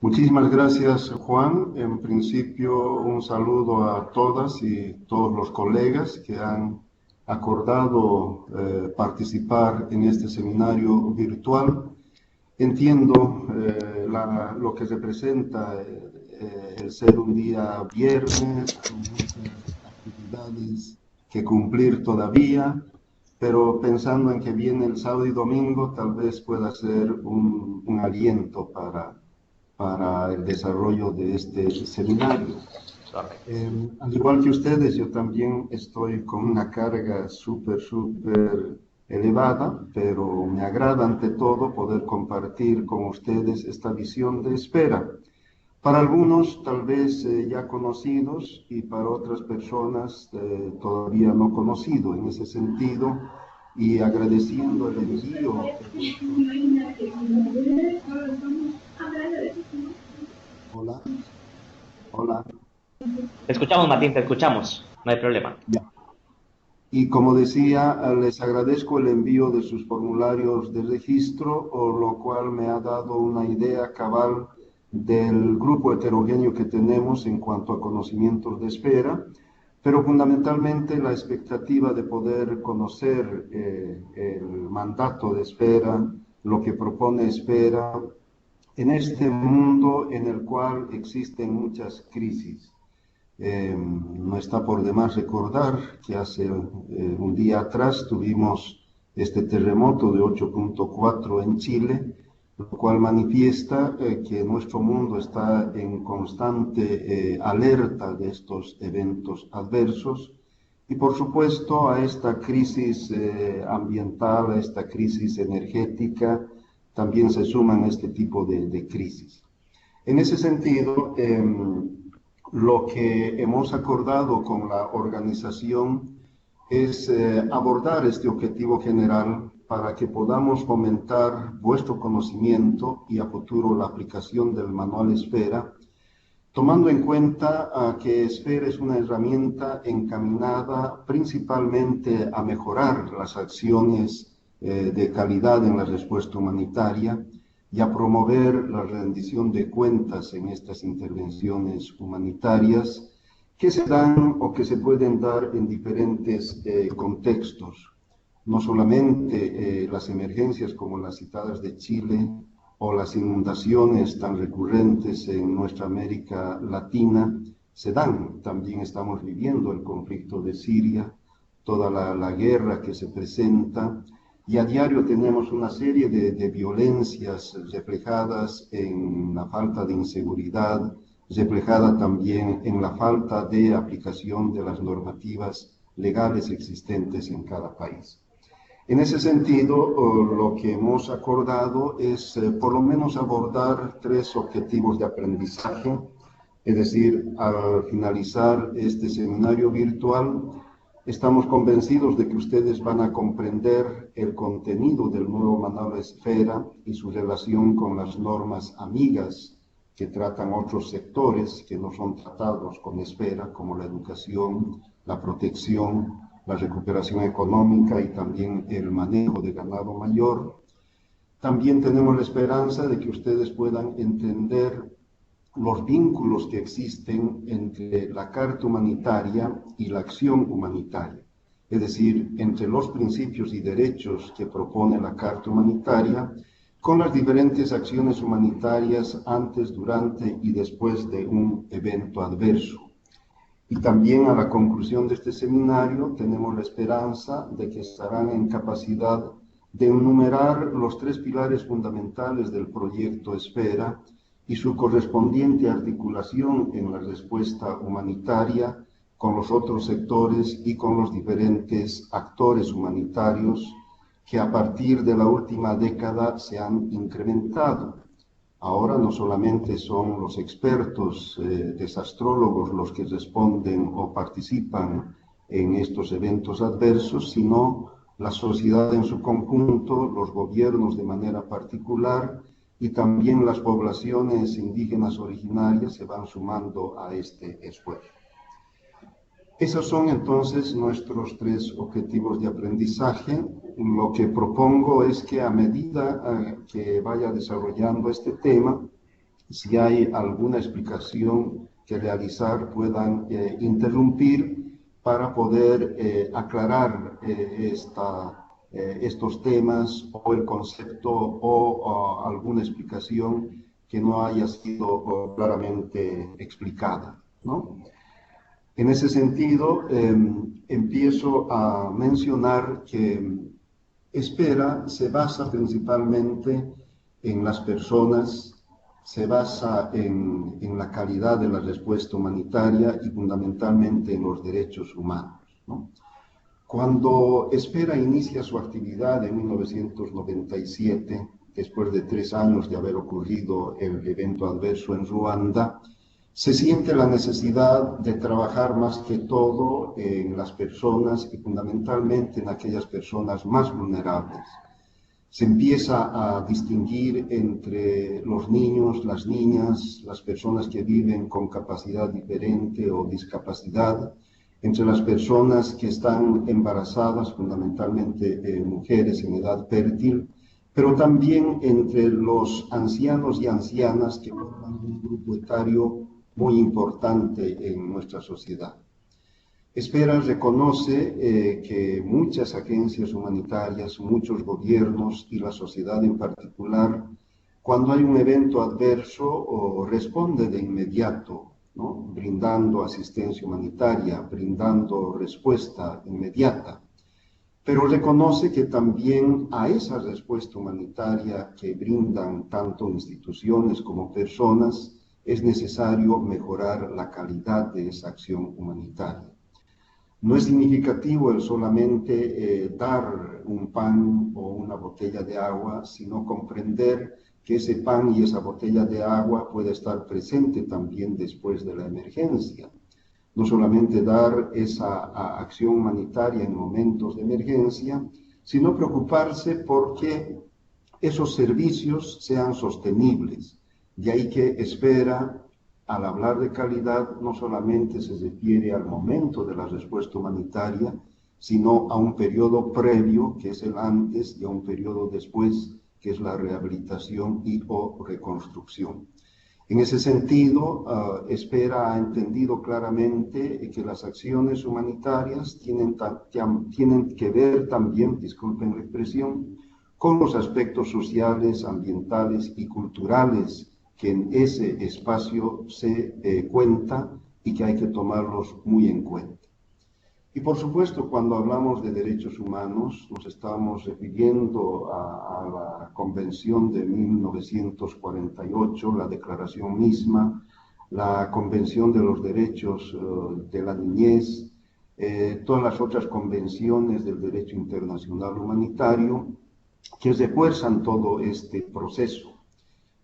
Muchísimas gracias, Juan. En principio, un saludo a todas y todos los colegas que han acordado participar en este seminario virtual. Entiendo lo que representa el ser un día viernes, con muchas actividades que cumplir todavía, pero pensando en que viene el sábado y domingo, tal vez pueda ser un aliento para el desarrollo de este seminario. Correcto. Al igual que ustedes, yo también estoy con una carga súper elevada, pero me agrada ante todo poder compartir con ustedes esta visión de espera. Para algunos tal vez ya conocidos y para otras personas todavía no conocido en ese sentido y agradeciendo el envío de Hola, hola. Te escuchamos, Martín, te escuchamos. No hay problema. Ya. Y como decía, les agradezco el envío de sus formularios de registro, lo cual me ha dado una idea cabal del grupo heterogéneo que tenemos en cuanto a conocimientos de espera, pero fundamentalmente la expectativa de poder conocer el mandato de espera, lo que propone espera en este mundo en el cual existen muchas crisis. No está por demás recordar que hace un día atrás tuvimos este terremoto de 8.4 en Chile, lo cual manifiesta que nuestro mundo está en constante alerta de estos eventos adversos y por supuesto a esta crisis ambiental, a esta crisis energética, también se suman este tipo de crisis. En ese sentido, lo que hemos acordado con la organización es abordar este objetivo general para que podamos fomentar vuestro conocimiento y a futuro la aplicación del manual Esfera, tomando en cuenta que Esfera es una herramienta encaminada principalmente a mejorar las acciones de calidad en la respuesta humanitaria y a promover la rendición de cuentas en estas intervenciones humanitarias que se dan o que se pueden dar en diferentes contextos. No solamente las emergencias como las citadas de Chile o las inundaciones tan recurrentes en nuestra América Latina se dan, también estamos viviendo el conflicto de Siria, toda la guerra que se presenta, y a diario tenemos una serie de violencias reflejadas en la falta de inseguridad, reflejada también en la falta de aplicación de las normativas legales existentes en cada país. En ese sentido, lo que hemos acordado es por lo menos abordar tres objetivos de aprendizaje, es decir, al finalizar este seminario virtual, estamos convencidos de que ustedes van a comprender el contenido del nuevo manual Esfera y su relación con las normas amigas que tratan otros sectores que no son tratados con Esfera, como la educación, la protección, la recuperación económica y también el manejo de ganado mayor. También tenemos la esperanza de que ustedes puedan entender los vínculos que existen entre la Carta Humanitaria y la acción humanitaria, es decir, entre los principios y derechos que propone la Carta Humanitaria con las diferentes acciones humanitarias antes, durante y después de un evento adverso. Y también a la conclusión de este seminario tenemos la esperanza de que estarán en capacidad de enumerar los tres pilares fundamentales del proyecto Esfera y su correspondiente articulación en la respuesta humanitaria con los otros sectores y con los diferentes actores humanitarios que a partir de la última década se han incrementado. Ahora no solamente son los expertos desastrólogos los que responden o participan en estos eventos adversos, sino la sociedad en su conjunto, los gobiernos de manera particular y también las poblaciones indígenas originarias se van sumando a este esfuerzo. Esos son entonces nuestros tres objetivos de aprendizaje. Lo que propongo es que a medida que vaya desarrollando este tema, si hay alguna explicación que realizar, puedan interrumpir para poder aclarar estos temas o el concepto o alguna explicación que no haya sido claramente explicada, ¿no? En ese sentido, empiezo a mencionar que Espera se basa principalmente en las personas, se basa en la calidad de la respuesta humanitaria y fundamentalmente en los derechos humanos, ¿no? Cuando Espera inicia su actividad en 1997, después de 3 años de haber ocurrido el evento adverso en Ruanda, se siente la necesidad de trabajar más que todo en las personas y fundamentalmente en aquellas personas más vulnerables. Se empieza a distinguir entre los niños, las niñas, las personas que viven con capacidad diferente o discapacidad, entre las personas que están embarazadas, fundamentalmente mujeres en edad fértil, pero también entre los ancianos y ancianas que forman un grupo etario muy importante en nuestra sociedad. Espera reconoce que muchas agencias humanitarias, muchos gobiernos y la sociedad en particular, cuando hay un evento adverso, responde de inmediato, ¿no? Brindando asistencia humanitaria, brindando respuesta inmediata. Pero reconoce que también a esa respuesta humanitaria que brindan tanto instituciones como personas, es necesario mejorar la calidad de esa acción humanitaria. No es significativo el solamente dar un pan o una botella de agua, sino comprender que ese pan y esa botella de agua puede estar presente también después de la emergencia. No solamente dar esa acción humanitaria en momentos de emergencia, sino preocuparse porque esos servicios sean sostenibles. De ahí que Espera, al hablar de calidad, no solamente se refiere al momento de la respuesta humanitaria, sino a un periodo previo, que es el antes, y a un periodo después, que es la rehabilitación y o reconstrucción. En ese sentido, Espera ha entendido claramente que las acciones humanitarias tienen que ver también, disculpen la expresión, con los aspectos sociales, ambientales y culturales que en ese espacio se cuenta y que hay que tomarlos muy en cuenta. Y por supuesto, cuando hablamos de derechos humanos, nos estamos refiriendo a la Convención de 1948, la Declaración misma, la Convención de los Derechos de la Niñez, todas las otras convenciones del derecho internacional humanitario que refuerzan todo este proceso.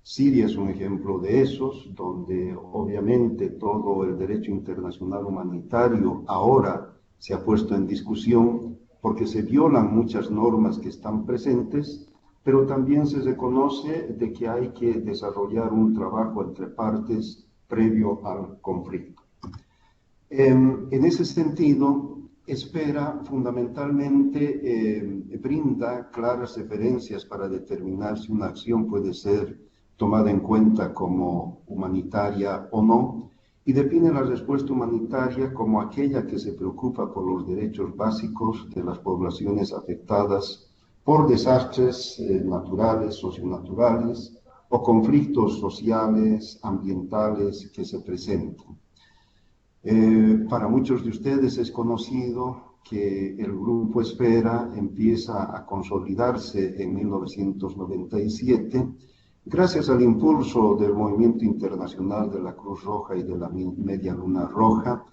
Siria es un ejemplo de esos, donde obviamente todo el derecho internacional humanitario ahora se ha puesto en discusión porque se violan muchas normas que están presentes, pero también se reconoce de que hay que desarrollar un trabajo entre partes previo al conflicto. En ese sentido, Espera fundamentalmente brinda claras referencias para determinar si una acción puede ser tomada en cuenta como humanitaria o no, y define la respuesta humanitaria como aquella que se preocupa por los derechos básicos de las poblaciones afectadas por desastres naturales, socionaturales o conflictos sociales, ambientales que se presentan. Para muchos de ustedes es conocido que el Grupo Espera empieza a consolidarse en 1997 gracias al impulso del movimiento internacional de la Cruz Roja y de la Media Luna Roja,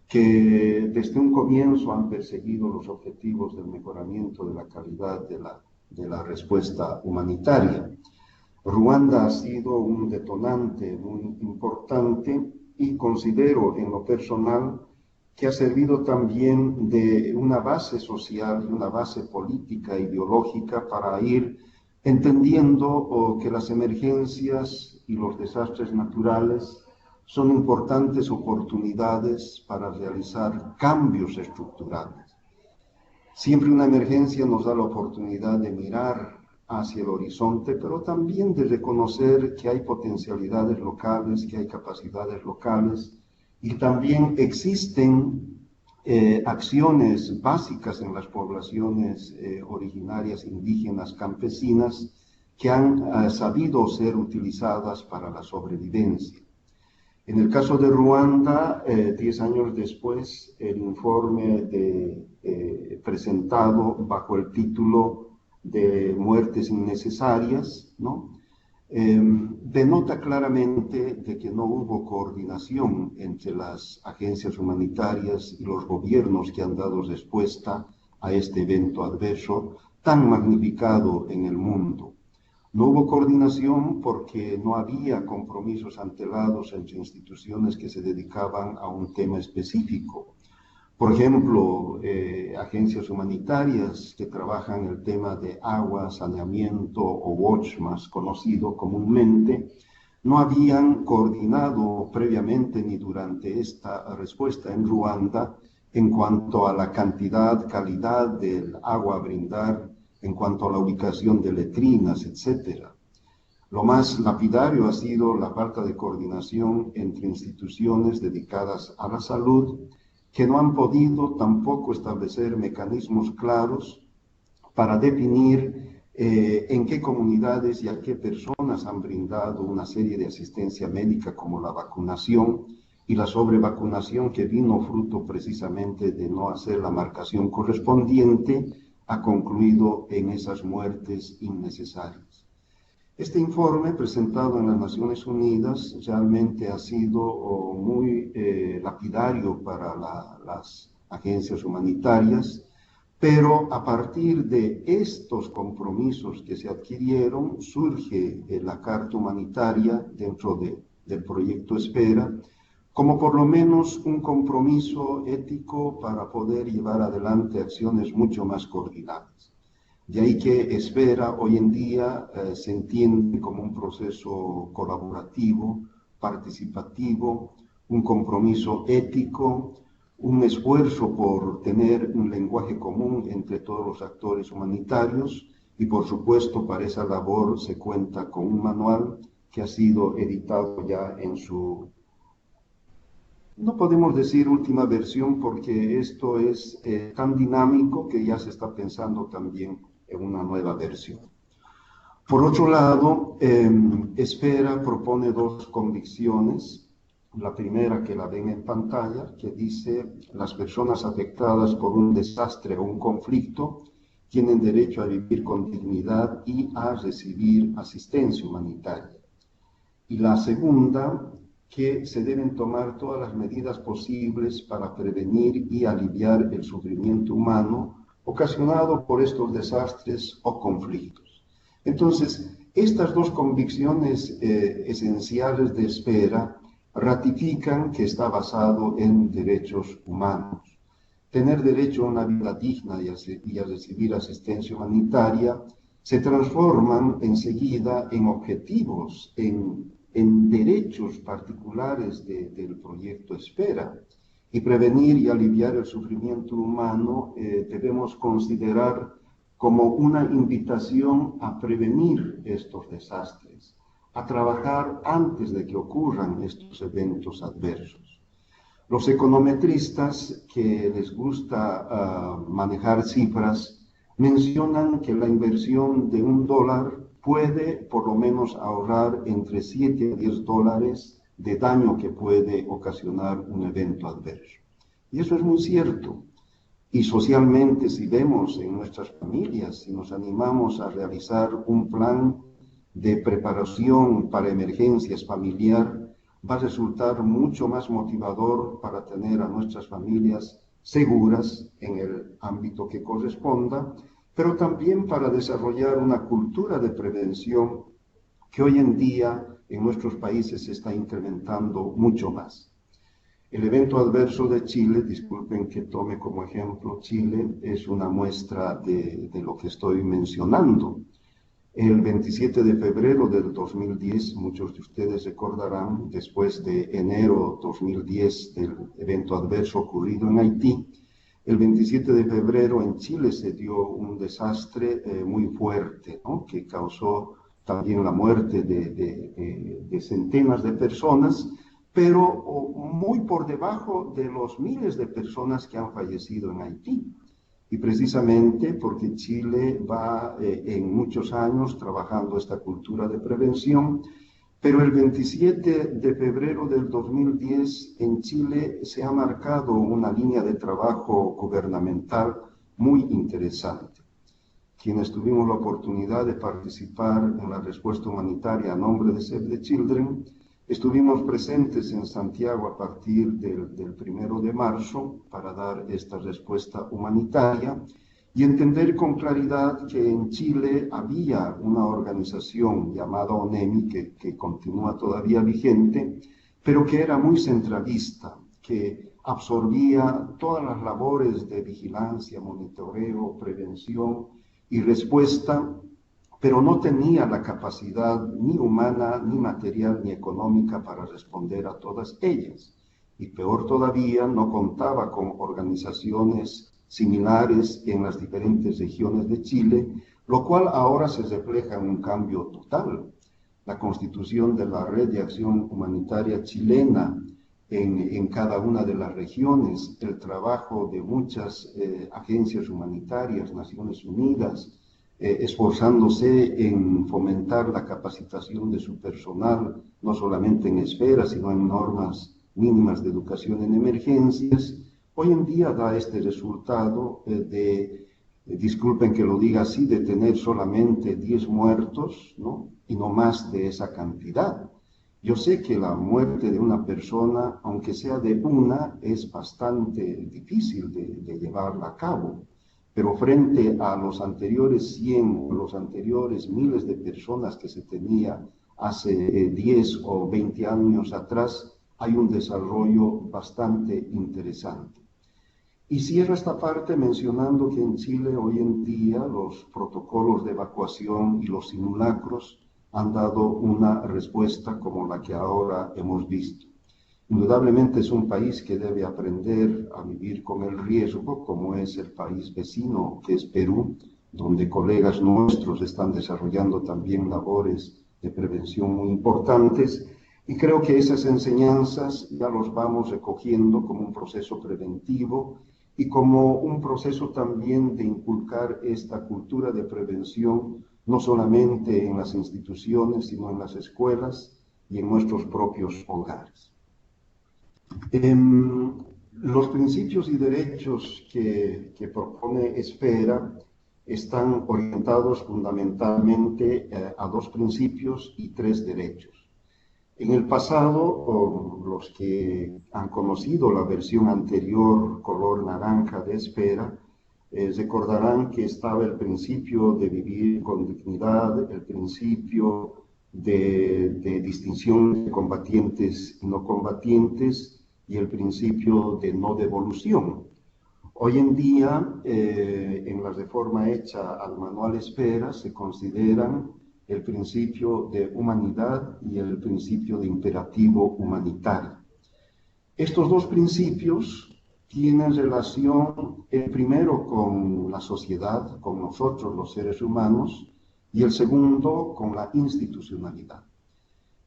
que desde un comienzo han perseguido los objetivos del mejoramiento de la calidad de la respuesta humanitaria. Ruanda ha sido un detonante muy importante y considero en lo personal que ha servido también de una base social y una base política, ideológica para ir entendiendo que las emergencias y los desastres naturales son importantes oportunidades para realizar cambios estructurales. Siempre una emergencia nos da la oportunidad de mirar hacia el horizonte, pero también de reconocer que hay potencialidades locales, que hay capacidades locales y también existen acciones básicas en las poblaciones originarias, indígenas, campesinas, que han sabido ser utilizadas para la sobrevivencia. En el caso de Ruanda, 10 años después, el informe presentado bajo el título de muertes innecesarias, ¿no? Denota claramente de que no hubo coordinación entre las agencias humanitarias y los gobiernos que han dado respuesta a este evento adverso tan magnificado en el mundo. No hubo coordinación porque no había compromisos antelados entre instituciones que se dedicaban a un tema específico. Por ejemplo, agencias humanitarias que trabajan el tema de agua, saneamiento o WASH, más conocido comúnmente, no habían coordinado previamente ni durante esta respuesta en Ruanda en cuanto a la cantidad, calidad del agua a brindar, en cuanto a la ubicación de letrinas, etc. Lo más lapidario ha sido la falta de coordinación entre instituciones dedicadas a la salud, que no han podido tampoco establecer mecanismos claros para definir en qué comunidades y a qué personas han brindado una serie de asistencia médica como la vacunación y la sobrevacunación, que vino fruto precisamente de no hacer la marcación correspondiente, ha concluido en esas muertes innecesarias. Este informe presentado en las Naciones Unidas realmente ha sido muy lapidario para las agencias humanitarias, pero a partir de estos compromisos que se adquirieron surge la Carta Humanitaria dentro del proyecto Espera, como por lo menos un compromiso ético para poder llevar adelante acciones mucho más coordinadas. De ahí que Espera hoy en día se entiende como un proceso colaborativo, participativo, un compromiso ético, un esfuerzo por tener un lenguaje común entre todos los actores humanitarios, y por supuesto para esa labor se cuenta con un manual que ha sido editado ya en su, no podemos decir última versión, porque esto es tan dinámico que ya se está pensando también en una nueva versión. Por otro lado, Espera propone dos convicciones. La primera, que la ven en pantalla, que dice: las personas afectadas por un desastre o un conflicto tienen derecho a vivir con dignidad y a recibir asistencia humanitaria. Y la segunda, que se deben tomar todas las medidas posibles para prevenir y aliviar el sufrimiento humano ocasionado por estos desastres o conflictos. Entonces, estas dos convicciones esenciales de Espera ratifican que está basado en derechos humanos. Tener derecho a una vida digna y a recibir asistencia humanitaria se transforman enseguida en objetivos, en derechos particulares del proyecto Espera. Y prevenir y aliviar el sufrimiento humano debemos considerar como una invitación a prevenir estos desastres, a trabajar antes de que ocurran estos eventos adversos. Los econometristas, que les gusta manejar cifras, mencionan que la inversión de $1 puede por lo menos ahorrar entre 7 a 10 dólares de daño que puede ocasionar un evento adverso. Y eso es muy cierto. Y socialmente, si vemos en nuestras familias, si nos animamos a realizar un plan de preparación para emergencias familiar, va a resultar mucho más motivador para tener a nuestras familias seguras en el ámbito que corresponda, pero también para desarrollar una cultura de prevención que hoy en día en nuestros países se está incrementando mucho más. El evento adverso de Chile, disculpen que tome como ejemplo Chile, es una muestra de lo que estoy mencionando. El 27 de febrero del 2010, muchos de ustedes recordarán, después de enero 2010 del evento adverso ocurrido en Haití, El 27 de febrero en Chile se dio un desastre muy fuerte, ¿no? Que causó también la muerte de centenas de personas, pero muy por debajo de los miles de personas que han fallecido en Haití. Y precisamente porque Chile va en muchos años trabajando esta cultura de prevención, pero el 27 de febrero del 2010 en Chile se ha marcado una línea de trabajo gubernamental muy interesante. Quienes tuvimos la oportunidad de participar en la respuesta humanitaria a nombre de Save the Children, estuvimos presentes en Santiago a partir del 1 de marzo para dar esta respuesta humanitaria y entender con claridad que en Chile había una organización llamada ONEMI que continúa todavía vigente, pero que era muy centralista, que absorbía todas las labores de vigilancia, monitoreo, prevención y respuesta, pero no tenía la capacidad ni humana, ni material, ni económica para responder a todas ellas. Y peor todavía, no contaba con organizaciones similares en las diferentes regiones de Chile, lo cual ahora se refleja en un cambio total. La constitución de la Red de Acción Humanitaria Chilena en cada una de las regiones, el trabajo de muchas agencias humanitarias, Naciones Unidas, esforzándose en fomentar la capacitación de su personal, no solamente en esferas, sino en normas mínimas de educación en emergencias, hoy en día da este resultado disculpen que lo diga así, de tener solamente 10 muertos, ¿no? Y no más de esa cantidad. Yo sé que la muerte de una persona, aunque sea de una, es bastante difícil de llevarla a cabo, pero frente a los anteriores 100 o los anteriores miles de personas que se tenía hace 10 o 20 años atrás, hay un desarrollo bastante interesante. Y cierro esta parte mencionando que en Chile hoy en día los protocolos de evacuación y los simulacros han dado una respuesta como la que ahora hemos visto. Indudablemente es un país que debe aprender a vivir con el riesgo, como es el país vecino, que es Perú, donde colegas nuestros están desarrollando también labores de prevención muy importantes. Y creo que esas enseñanzas ya los vamos recogiendo como un proceso preventivo y como un proceso también de inculcar esta cultura de prevención, no solamente en las instituciones, sino en las escuelas y en nuestros propios hogares. Los principios y derechos que propone Esfera están orientados fundamentalmente a 2 principios y 3 derechos. En el pasado, los que han conocido la versión anterior color naranja de Esfera, recordarán que estaba el principio de vivir con dignidad, el principio de distinción de combatientes y no combatientes y el principio de no devolución. Hoy en día, en la reforma hecha al manual Esfera, se consideran el principio de humanidad y el principio de imperativo humanitario. Estos 2 principios tienen relación, el primero con la sociedad, con nosotros los seres humanos, y el segundo con la institucionalidad.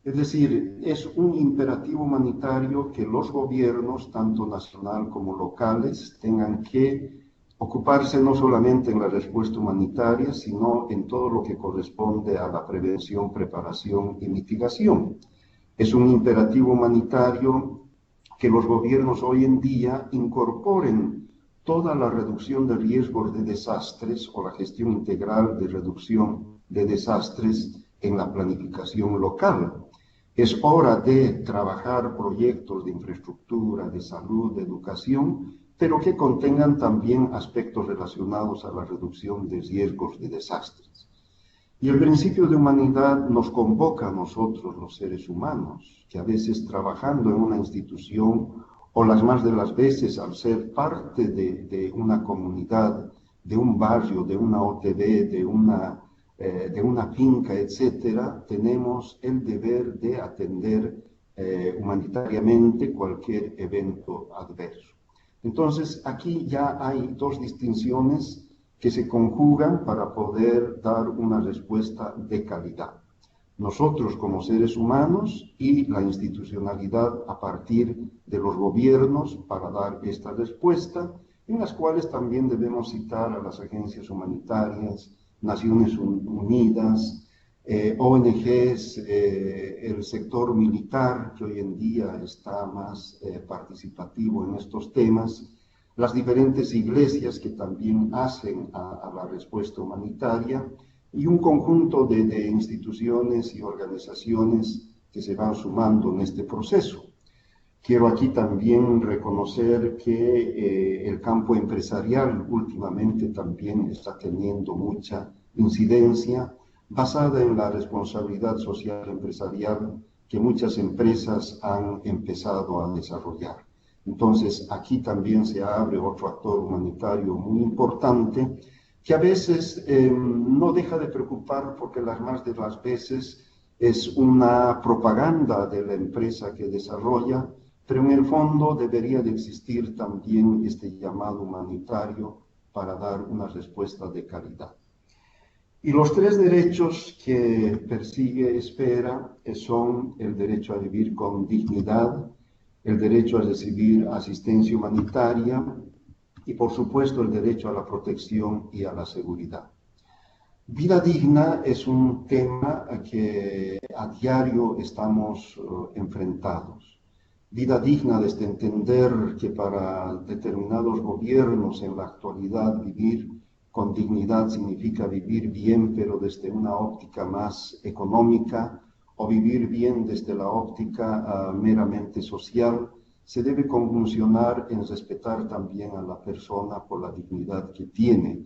Es decir, es un imperativo humanitario que los gobiernos, tanto nacional como locales, tengan que ocuparse no solamente en la respuesta humanitaria, sino en todo lo que corresponde a la prevención, preparación y mitigación. Es un imperativo humanitario que los gobiernos hoy en día incorporen toda la reducción de riesgos de desastres o la gestión integral de reducción de desastres en la planificación local. Es hora de trabajar proyectos de infraestructura, de salud, de educación, pero que contengan también aspectos relacionados a la reducción de riesgos de desastres. Y el principio de humanidad nos convoca a nosotros, los seres humanos, que a veces trabajando en una institución o las más de las veces al ser parte de una comunidad, de un barrio, de una OTB, de una finca, etcétera, tenemos el deber de atender humanitariamente cualquier evento adverso. Entonces, aquí ya hay dos distinciones que se conjugan para poder dar una respuesta de calidad. Nosotros como seres humanos y la institucionalidad a partir de los gobiernos para dar esta respuesta, en las cuales también debemos citar a las agencias humanitarias, Naciones Unidas, ONGs, el sector militar, que hoy en día está más participativo en estos temas, las diferentes iglesias que también hacen a la respuesta humanitaria, y un conjunto de instituciones y organizaciones que se van sumando en este proceso. Quiero aquí también reconocer que el campo empresarial últimamente también está teniendo mucha incidencia basada en la responsabilidad social empresarial que muchas empresas han empezado a desarrollar. Entonces, aquí también se abre otro actor humanitario muy importante que a veces no deja de preocupar porque las más de las veces es una propaganda de la empresa que desarrolla, pero en el fondo debería de existir también este llamado humanitario para dar una respuesta de calidad. Y los tres derechos que persigue Esfera son el derecho a vivir con dignidad, el derecho a recibir asistencia humanitaria y, por supuesto, el derecho a la protección y a la seguridad. Vida digna es un tema que a diario estamos enfrentados. Vida digna desde entender que para determinados gobiernos en la actualidad vivir con dignidad significa vivir bien, pero desde una óptica más económica, o vivir bien desde la óptica meramente social, se debe conjuncionar en respetar también a la persona por la dignidad que tiene.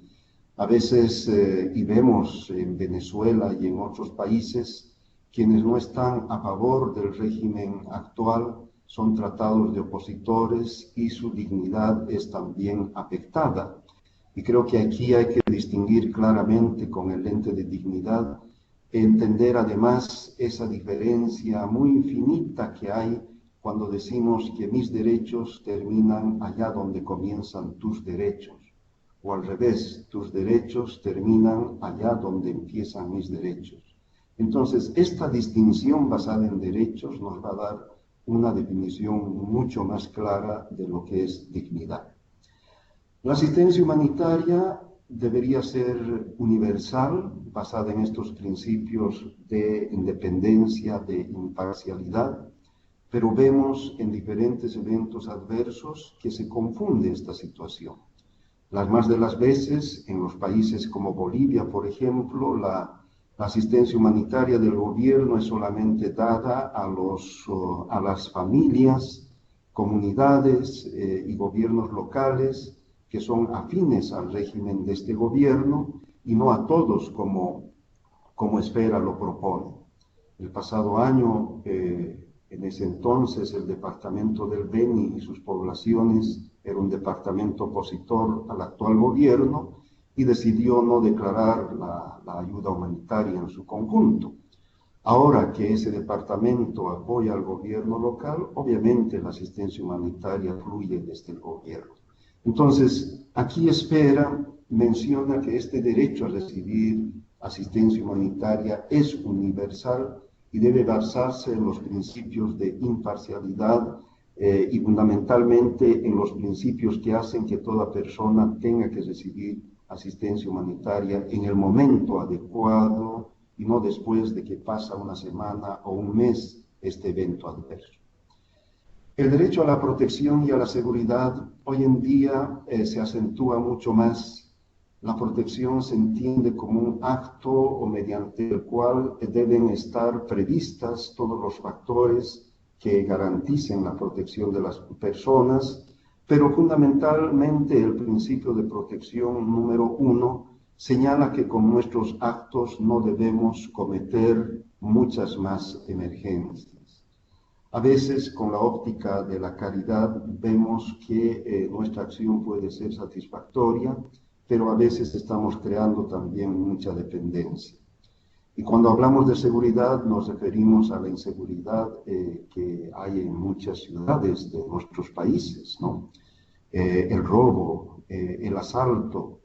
A veces, y vemos en Venezuela y en otros países, quienes no están a favor del régimen actual son tratados de opositores y su dignidad es también afectada. Y creo que aquí hay que distinguir claramente con el lente de dignidad, entender además esa diferencia muy infinita que hay cuando decimos que mis derechos terminan allá donde comienzan tus derechos, o al revés, tus derechos terminan allá donde empiezan mis derechos. Entonces, esta distinción basada en derechos nos va a dar una definición mucho más clara de lo que es dignidad. La asistencia humanitaria debería ser universal, basada en estos principios de independencia, de imparcialidad, pero vemos en diferentes eventos adversos que se confunde esta situación. Las más de las veces, en los países como Bolivia, por ejemplo, la asistencia humanitaria del gobierno es solamente dada a las familias, comunidades y gobiernos locales que son afines al régimen de este gobierno y no a todos como Esfera lo propone. El pasado año, en ese entonces, el departamento del Beni y sus poblaciones era un departamento opositor al actual gobierno y decidió no declarar la ayuda humanitaria en su conjunto. Ahora que ese departamento apoya al gobierno local, obviamente la asistencia humanitaria fluye desde el gobierno. Entonces, aquí Esfera menciona que este derecho a recibir asistencia humanitaria es universal y debe basarse en los principios de imparcialidad y fundamentalmente en los principios que hacen que toda persona tenga que recibir asistencia humanitaria en el momento adecuado y no después de que pasa una semana o un mes este evento adverso. El derecho a la protección y a la seguridad hoy en día se acentúa mucho más. La protección se entiende como un acto o mediante el cual deben estar previstas todos los factores que garanticen la protección de las personas, pero fundamentalmente el principio de protección número 1 señala que con nuestros actos no debemos cometer muchas más emergencias. A veces, con la óptica de la caridad, vemos que nuestra acción puede ser satisfactoria, pero a veces estamos creando también mucha dependencia. Y cuando hablamos de seguridad, nos referimos a la inseguridad que hay en muchas ciudades de nuestros países, ¿no? el robo, el asalto,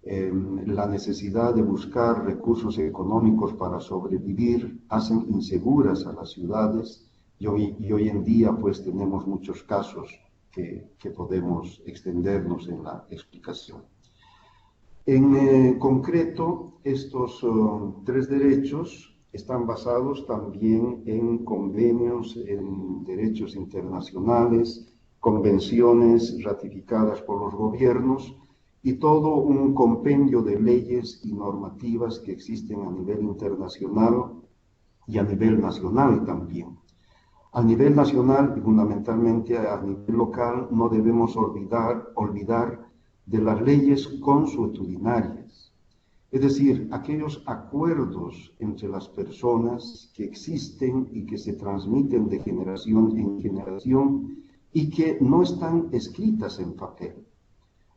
la necesidad de buscar recursos económicos para sobrevivir, hacen inseguras a las ciudades y hoy en día pues tenemos muchos casos que podemos extendernos en la explicación. En concreto, estos tres derechos están basados también en convenios, en derechos internacionales, convenciones ratificadas por los gobiernos y todo un compendio de leyes y normativas que existen a nivel internacional y a nivel nacional también. A nivel nacional y fundamentalmente a nivel local no debemos olvidar de las leyes consuetudinarias, es decir, aquellos acuerdos entre las personas que existen y que se transmiten de generación en generación y que no están escritas en papel.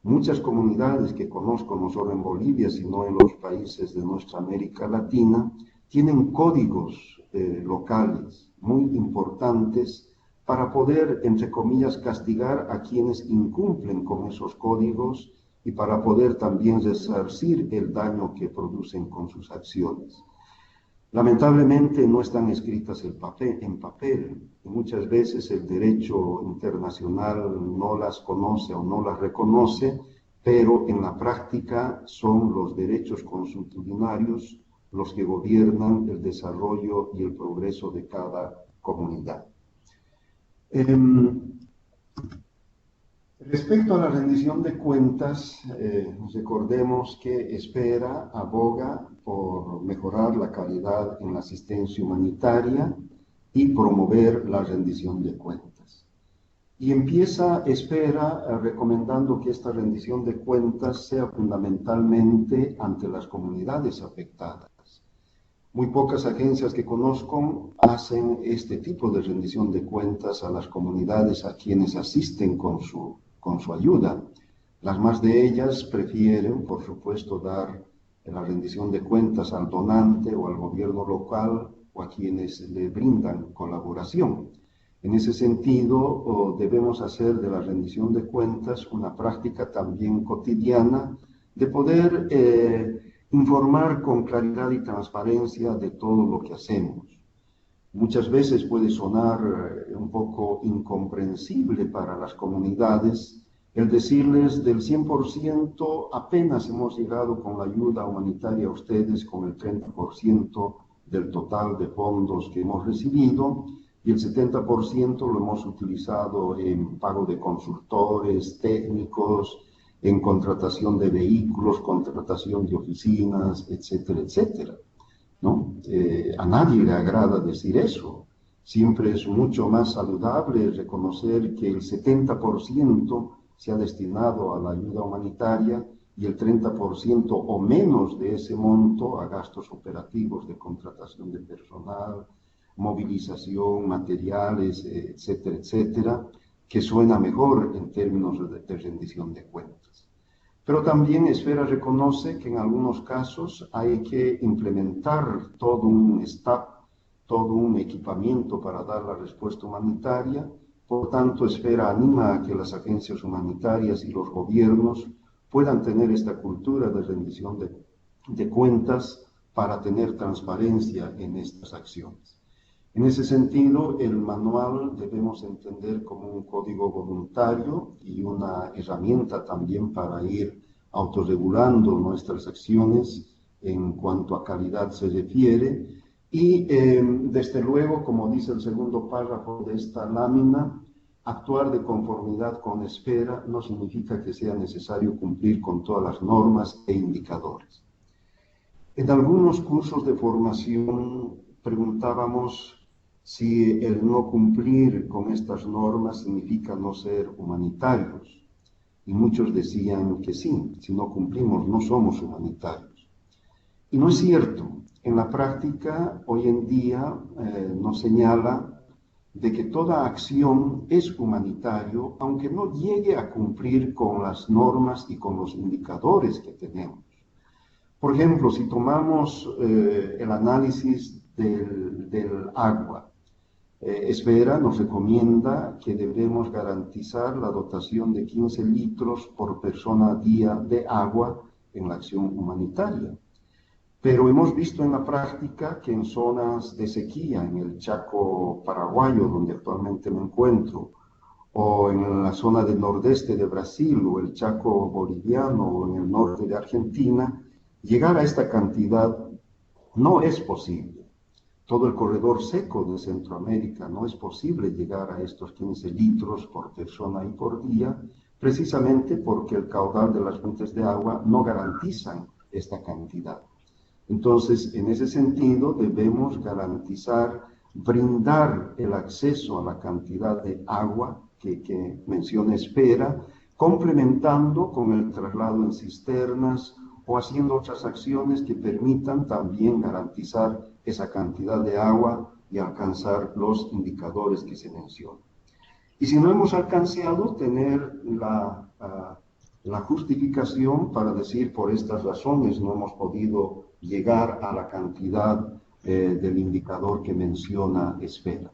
Muchas comunidades que conozco, no solo en Bolivia, sino en los países de nuestra América Latina, tienen códigos locales muy importantes para poder, entre comillas, castigar a quienes incumplen con esos códigos y para poder también resarcir el daño que producen con sus acciones. Lamentablemente no están escritas en papel y muchas veces el derecho internacional no las conoce o no las reconoce, pero en la práctica son los derechos consuetudinarios los que gobiernan el desarrollo y el progreso de cada comunidad. Respecto a la rendición de cuentas, recordemos que Esfera aboga por mejorar la calidad en la asistencia humanitaria y promover la rendición de cuentas. Y empieza Esfera recomendando que esta rendición de cuentas sea fundamentalmente ante las comunidades afectadas. Muy pocas agencias que conozco hacen este tipo de rendición de cuentas a las comunidades a quienes asisten con su ayuda. Las más de ellas prefieren, por supuesto, dar la rendición de cuentas al donante o al gobierno local o a quienes le brindan colaboración. En ese sentido, debemos hacer de la rendición de cuentas una práctica también cotidiana de poder informar con claridad y transparencia de todo lo que hacemos. Muchas veces puede sonar un poco incomprensible para las comunidades el decirles del 100% apenas hemos llegado con la ayuda humanitaria a ustedes con el 30% del total de fondos que hemos recibido y el 70% lo hemos utilizado en pago de consultores, técnicos, en contratación de vehículos, contratación de oficinas, etcétera, etcétera, ¿no? A nadie le agrada decir eso. Siempre es mucho más saludable reconocer que el 70% se ha destinado a la ayuda humanitaria y el 30% o menos de ese monto a gastos operativos de contratación de personal, movilización, materiales, etcétera, etcétera, que suena mejor en términos de rendición de cuentas. Pero también Esfera reconoce que en algunos casos hay que implementar todo un staff, todo un equipamiento para dar la respuesta humanitaria. Por tanto, Esfera anima a que las agencias humanitarias y los gobiernos puedan tener esta cultura de rendición de cuentas para tener transparencia en estas acciones. En ese sentido, el manual debemos entender como un código voluntario y una herramienta también para ir autorregulando nuestras acciones en cuanto a calidad se refiere. Y desde luego, como dice el segundo párrafo de esta lámina, actuar de conformidad con Esfera no significa que sea necesario cumplir con todas las normas e indicadores. En algunos cursos de formación preguntábamos si el no cumplir con estas normas significa no ser humanitarios. Y muchos decían que sí, si no cumplimos no somos humanitarios. Y no es cierto. En la práctica, hoy en día nos señala de que toda acción es humanitario, aunque no llegue a cumplir con las normas y con los indicadores que tenemos. Por ejemplo, si tomamos el análisis del agua, Esfera nos recomienda que debemos garantizar la dotación de 15 litros por persona día de agua en la acción humanitaria. Pero hemos visto en la práctica que en zonas de sequía, en el Chaco paraguayo, donde actualmente me encuentro, o en la zona del nordeste de Brasil, o el Chaco boliviano, o en el norte de Argentina, llegar a esta cantidad no es posible. Todo el corredor seco de Centroamérica no es posible llegar a estos 15 litros por persona y por día, precisamente porque el caudal de las fuentes de agua no garantizan esta cantidad. Entonces, en ese sentido, debemos garantizar, brindar el acceso a la cantidad de agua que menciona Esfera, complementando con el traslado en cisternas o haciendo otras acciones que permitan también garantizar esa cantidad de agua y alcanzar los indicadores que se mencionan. Y si no hemos alcanzado, tener la justificación para decir por estas razones no hemos podido llegar a la cantidad del indicador que menciona Esfera.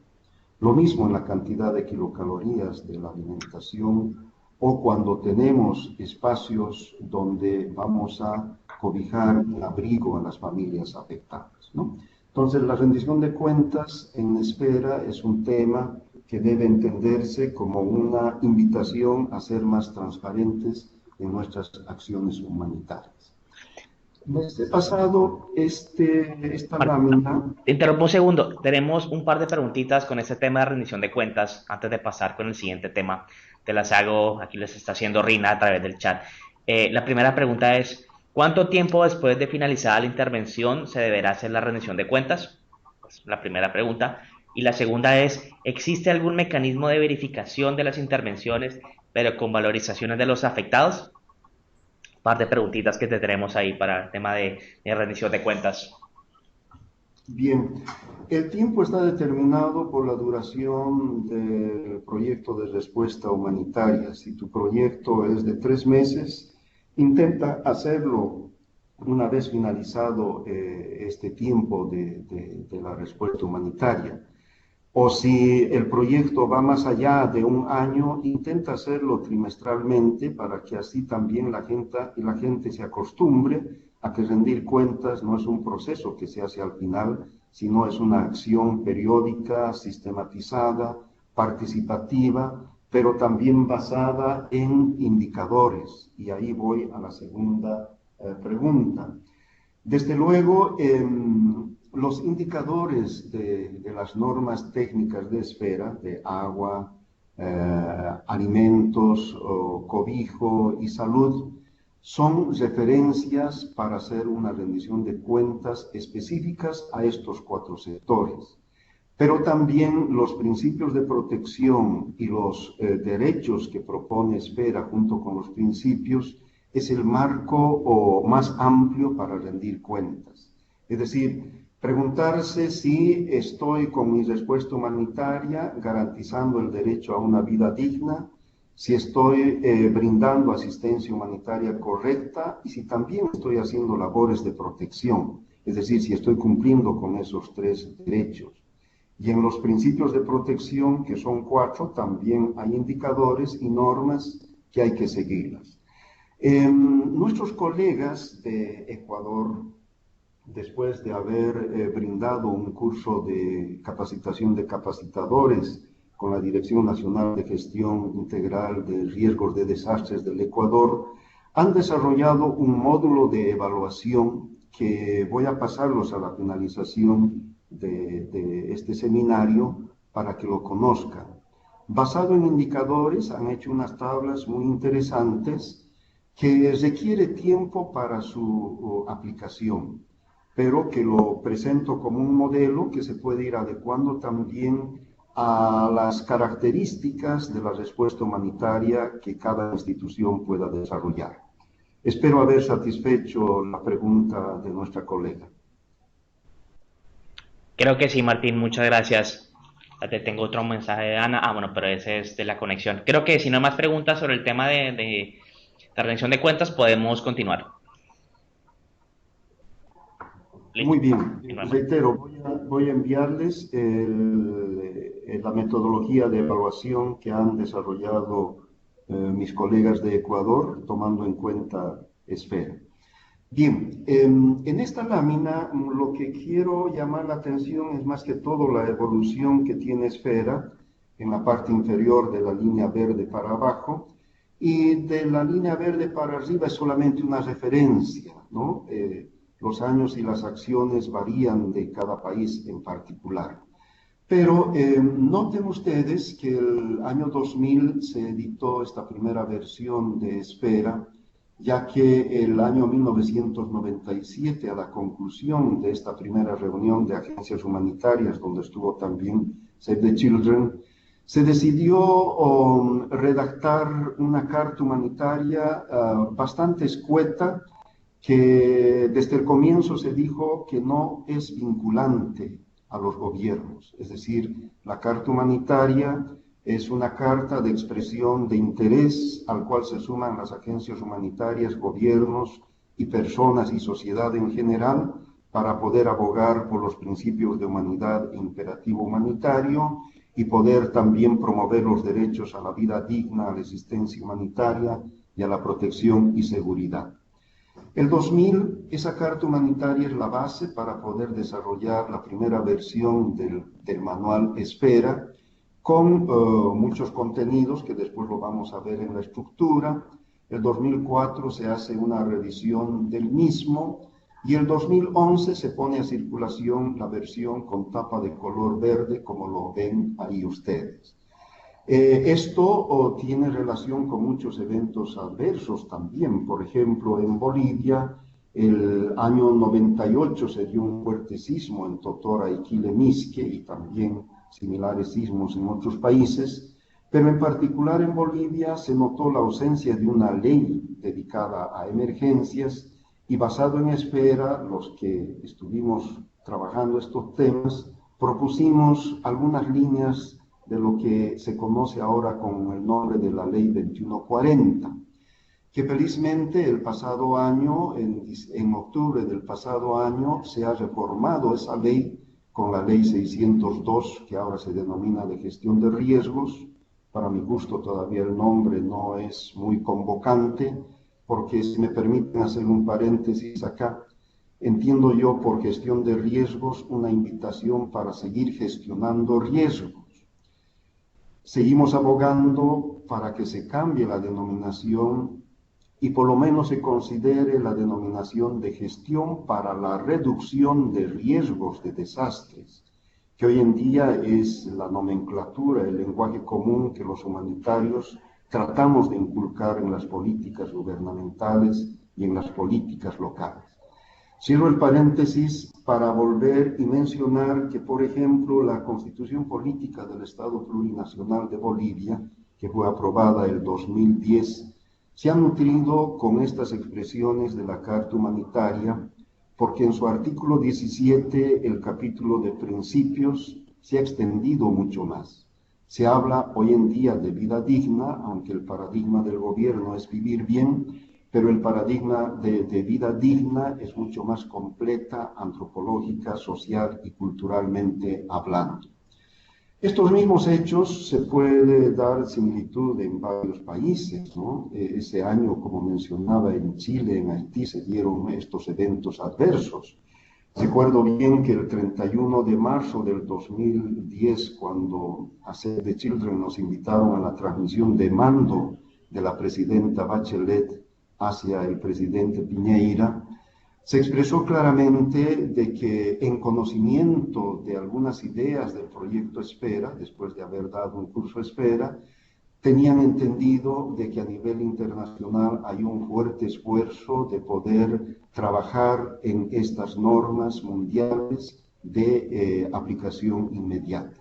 Lo mismo en la cantidad de kilocalorías de la alimentación o cuando tenemos espacios donde vamos a cobijar un abrigo a las familias afectadas, ¿no? Entonces, la rendición de cuentas en Esfera es un tema que debe entenderse como una invitación a ser más transparentes en nuestras acciones humanitarias. Desde pasado, esta lámina... Te interrumpo un segundo. Tenemos un par de preguntitas con este tema de rendición de cuentas antes de pasar con el siguiente tema. Te las hago, aquí les está haciendo Rina a través del chat. La primera pregunta es, ¿cuánto tiempo después de finalizada la intervención se deberá hacer la rendición de cuentas? Pues la primera pregunta. Y la segunda es, ¿existe algún mecanismo de verificación de las intervenciones, pero con valorizaciones de los afectados? Un par de preguntitas que te tenemos ahí para el tema de rendición de cuentas. Bien, el tiempo está determinado por la duración del proyecto de respuesta humanitaria. Si tu proyecto es de 3 meses, intenta hacerlo una vez finalizado este tiempo de la respuesta humanitaria. O si el proyecto va más allá de un año, intenta hacerlo trimestralmente para que así también la gente se acostumbre a que rendir cuentas no es un proceso que se hace al final, sino es una acción periódica, sistematizada, participativa, pero también basada en indicadores. Y ahí voy a la segunda pregunta. Desde luego, los indicadores de las normas técnicas de Esfera, de agua, alimentos, cobijo y salud, son referencias para hacer una rendición de cuentas específicas a estos 4 sectores. Pero también los principios de protección y los derechos que propone Esfera junto con los principios es el marco más amplio para rendir cuentas. Es decir, preguntarse si estoy con mi respuesta humanitaria garantizando el derecho a una vida digna, si estoy brindando asistencia humanitaria correcta y si también estoy haciendo labores de protección, es decir, si estoy cumpliendo con esos 3 derechos. Y en los principios de protección, que son 4, también hay indicadores y normas que hay que seguirlas. Nuestros colegas de Ecuador, después de haber brindado un curso de capacitación de capacitadores con la Dirección Nacional de Gestión Integral de Riesgos de Desastres del Ecuador, han desarrollado un módulo de evaluación que voy a pasarlos a la finalización de este seminario para que lo conozcan. Basado en indicadores, han hecho unas tablas muy interesantes que requiere tiempo para su aplicación, pero que lo presento como un modelo que se puede ir adecuando también a las características de la respuesta humanitaria que cada institución pueda desarrollar. Espero haber satisfecho la pregunta de nuestra colega. Creo que sí, Martín, muchas gracias. Te tengo otro mensaje de Ana. Ah, bueno, pero ese es de la conexión. Creo que si no hay más preguntas sobre el tema de la rendición de cuentas, podemos continuar. Muy Listo, bien. continuemos. Reitero, voy a enviarles la metodología de evaluación que han desarrollado mis colegas de Ecuador, tomando en cuenta Esfera. Bien, en esta lámina lo que quiero llamar la atención es más que todo la evolución que tiene Esfera en la parte inferior de la línea verde para abajo, y de la línea verde para arriba es solamente una referencia, ¿no? Los años y las acciones varían de cada país en particular. Pero noten ustedes que el año 2000 se editó esta primera versión de Esfera, ya que el año 1997, a la conclusión de esta primera reunión de agencias humanitarias, donde estuvo también Save the Children, se decidió redactar una carta humanitaria bastante escueta, que desde el comienzo se dijo que no es vinculante a los gobiernos. Es decir, la carta humanitaria es una carta de expresión de interés al cual se suman las agencias humanitarias, gobiernos y personas y sociedad en general para poder abogar por los principios de humanidad e imperativo humanitario, y poder también promover los derechos a la vida digna, a la existencia humanitaria y a la protección y seguridad. El 2000, esa carta humanitaria es la base para poder desarrollar la primera versión del manual Esfera, con muchos contenidos que después lo vamos a ver en la estructura. El 2004 se hace una revisión del mismo, y el 2011 se pone a circulación la versión con tapa de color verde, como lo ven ahí ustedes. Esto tiene relación con muchos eventos adversos también. Por ejemplo, en Bolivia, el año 98 se dio un fuerte sismo en Totora y Quilemisque, y también similares sismos en otros países, pero en particular en Bolivia se notó la ausencia de una ley dedicada a emergencias, y basado en Esfera, los que estuvimos trabajando estos temas, propusimos algunas líneas de lo que se conoce ahora con el nombre de la Ley 2140, que felizmente el pasado año, en octubre del pasado año, se ha reformado esa ley con la Ley 602, que ahora se denomina de gestión de riesgos. Para mi gusto todavía el nombre no es muy convocante, porque si me permiten hacer un paréntesis acá, entiendo yo por gestión de riesgos una invitación para seguir gestionando riesgos. Seguimos abogando para que se cambie la denominación y por lo menos se considere la denominación de gestión para la reducción de riesgos de desastres, que hoy en día es la nomenclatura, el lenguaje común que los humanitarios tratamos de inculcar en las políticas gubernamentales y en las políticas locales. Cierro el paréntesis para volver y mencionar que, por ejemplo, la Constitución Política del Estado Plurinacional de Bolivia, que fue aprobada el 2010, se ha nutrido con estas expresiones de la Carta Humanitaria, porque en su artículo 17, el capítulo de principios, se ha extendido mucho más. Se habla hoy en día de vida digna, aunque el paradigma del gobierno es vivir bien, pero el paradigma de vida digna es mucho más completa, antropológica, social y culturalmente hablando. Estos mismos hechos se puede dar similitud en varios países, ¿no? Ese año, como mencionaba, en Chile, en Haití, se dieron estos eventos adversos. Recuerdo bien que el 31 de marzo del 2010, cuando a Save the Children nos invitaron a la transmisión de mando de la presidenta Bachelet hacia el presidente Piñeira, se expresó claramente de que, en conocimiento de algunas ideas del proyecto Esfera, después de haber dado un curso Esfera, tenían entendido de que a nivel internacional hay un fuerte esfuerzo de poder trabajar en estas normas mundiales de aplicación inmediata.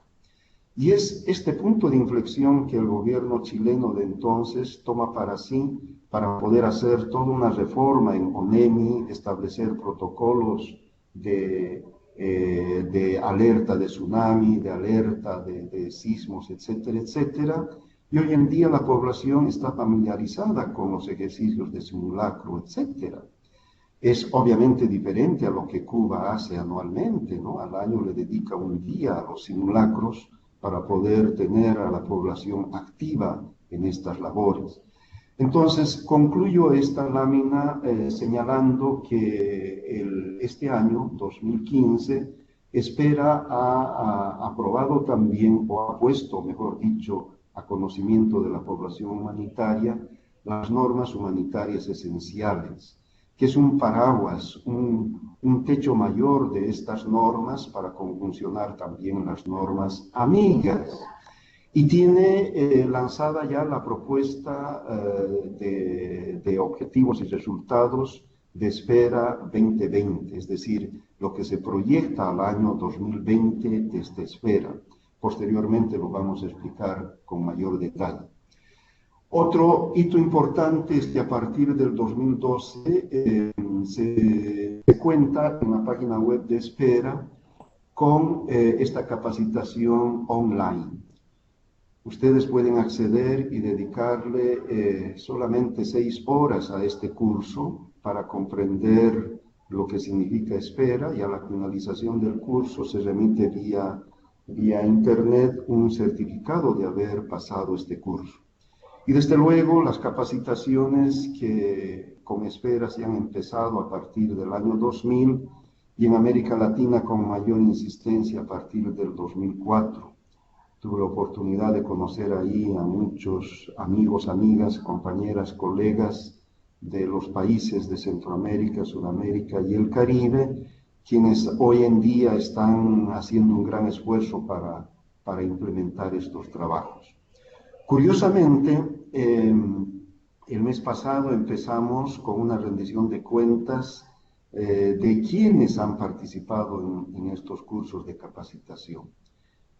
Y es este punto de inflexión que el gobierno chileno de entonces toma para sí, para poder hacer toda una reforma en ONEMI, establecer protocolos de alerta de tsunami, de alerta de sismos, etcétera, etcétera. Y hoy en día la población está familiarizada con los ejercicios de simulacro, etcétera. Es obviamente diferente a lo que Cuba hace anualmente, ¿no? Al año le dedica un día a los simulacros para poder tener a la población activa en estas labores. Entonces, concluyo esta lámina señalando que este año, 2015, espera ha aprobado también, o ha puesto, mejor dicho, a conocimiento de la población humanitaria, las normas humanitarias esenciales, que es un paraguas, un techo mayor de estas normas para conjuncionar también las normas amigas. Y tiene lanzada ya la propuesta de objetivos y resultados de Esfera 2020, es decir, lo que se proyecta al año 2020 desde Esfera. Posteriormente lo vamos a explicar con mayor detalle. Otro hito importante es que a partir del 2012 se cuenta en la página web de Esfera con esta capacitación online. Ustedes pueden acceder y dedicarle solamente 6 horas a este curso para comprender lo que significa Esfera, y a la finalización del curso se remite vía internet un certificado de haber pasado este curso. Y desde luego las capacitaciones que con Esfera se han empezado a partir del año 2000 y en América Latina con mayor insistencia a partir del 2004. Tuve la oportunidad de conocer ahí a muchos amigos, amigas, compañeras, colegas de los países de Centroamérica, Sudamérica y el Caribe, quienes hoy en día están haciendo un gran esfuerzo para implementar estos trabajos. Curiosamente, el mes pasado empezamos con una rendición de cuentas de quienes han participado en estos cursos de capacitación.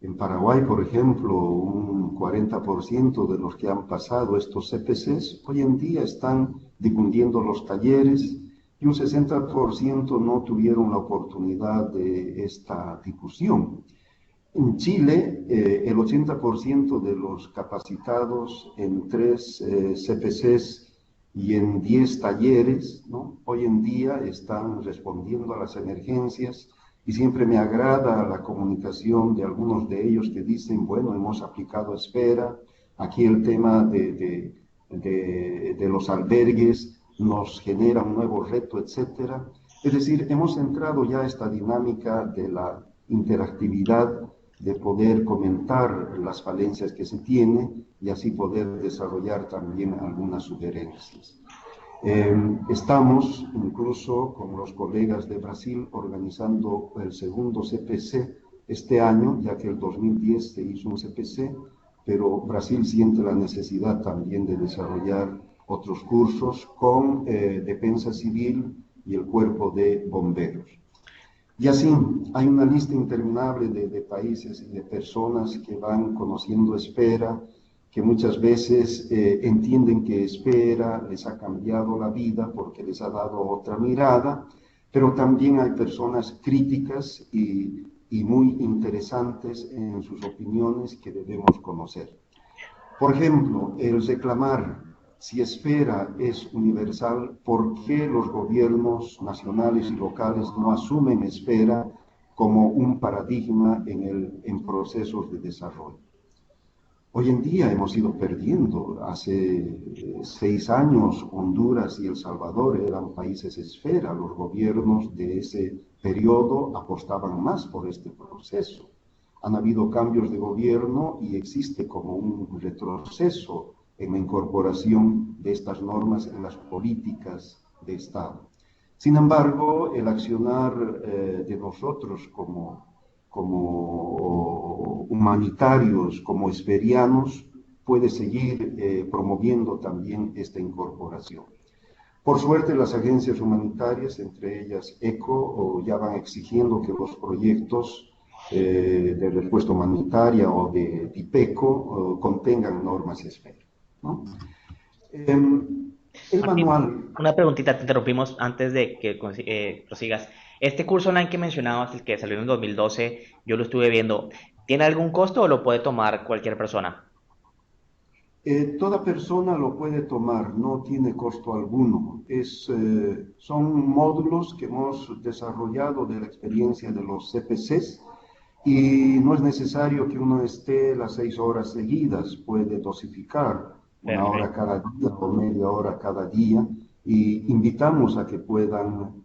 En Paraguay, por ejemplo, un 40% de los que han pasado estos CPCs hoy en día están difundiendo los talleres y un 60% no tuvieron la oportunidad de esta difusión. En Chile, el 80% de los capacitados en 3 CPCs y en 10 talleres, ¿no?, hoy en día están respondiendo a las emergencias. Y siempre me agrada la comunicación de algunos de ellos que dicen, bueno, hemos aplicado Esfera, aquí el tema de los albergues nos genera un nuevo reto, etcétera. Es decir, hemos entrado ya a esta dinámica de la interactividad, de poder comentar las falencias que se tiene y así poder desarrollar también algunas sugerencias. Estamos incluso con los colegas de Brasil organizando el segundo CPC este año, ya que el 2010 se hizo un CPC, pero Brasil siente la necesidad también de desarrollar otros cursos con Defensa Civil y el Cuerpo de Bomberos. Y así hay una lista interminable de países y de personas que van conociendo Esfera, que muchas veces entienden que Esfera les ha cambiado la vida porque les ha dado otra mirada, pero también hay personas críticas y muy interesantes en sus opiniones que debemos conocer. Por ejemplo, el reclamar si Esfera es universal, ¿por qué los gobiernos nacionales y locales no asumen Esfera como un paradigma en procesos de desarrollo? Hoy en día hemos ido perdiendo. Hace 6 años Honduras y El Salvador eran países Esfera. Los gobiernos de ese periodo apostaban más por este proceso. Han habido cambios de gobierno y existe como un retroceso en la incorporación de estas normas en las políticas de Estado. Sin embargo, el accionar de nosotros como humanitarios, como esferianos, puede seguir promoviendo también esta incorporación. Por suerte, las agencias humanitarias, entre ellas ECHO, ya van exigiendo que los proyectos de respuesta humanitaria o de DIPECO contengan normas Esfera, ¿no? El Martín, manual. una preguntita, te interrumpimos antes de que prosigas. Este curso online que mencionabas, el que salió en el 2012, yo lo estuve viendo. ¿Tiene algún costo o lo puede tomar cualquier persona? Toda persona lo puede tomar, no tiene costo alguno. Son módulos que hemos desarrollado de la experiencia de los CPCs y no es necesario que uno esté las 6 horas seguidas, puede dosificar 1 hora Perfecto. cada día o media hora cada día y invitamos a que puedan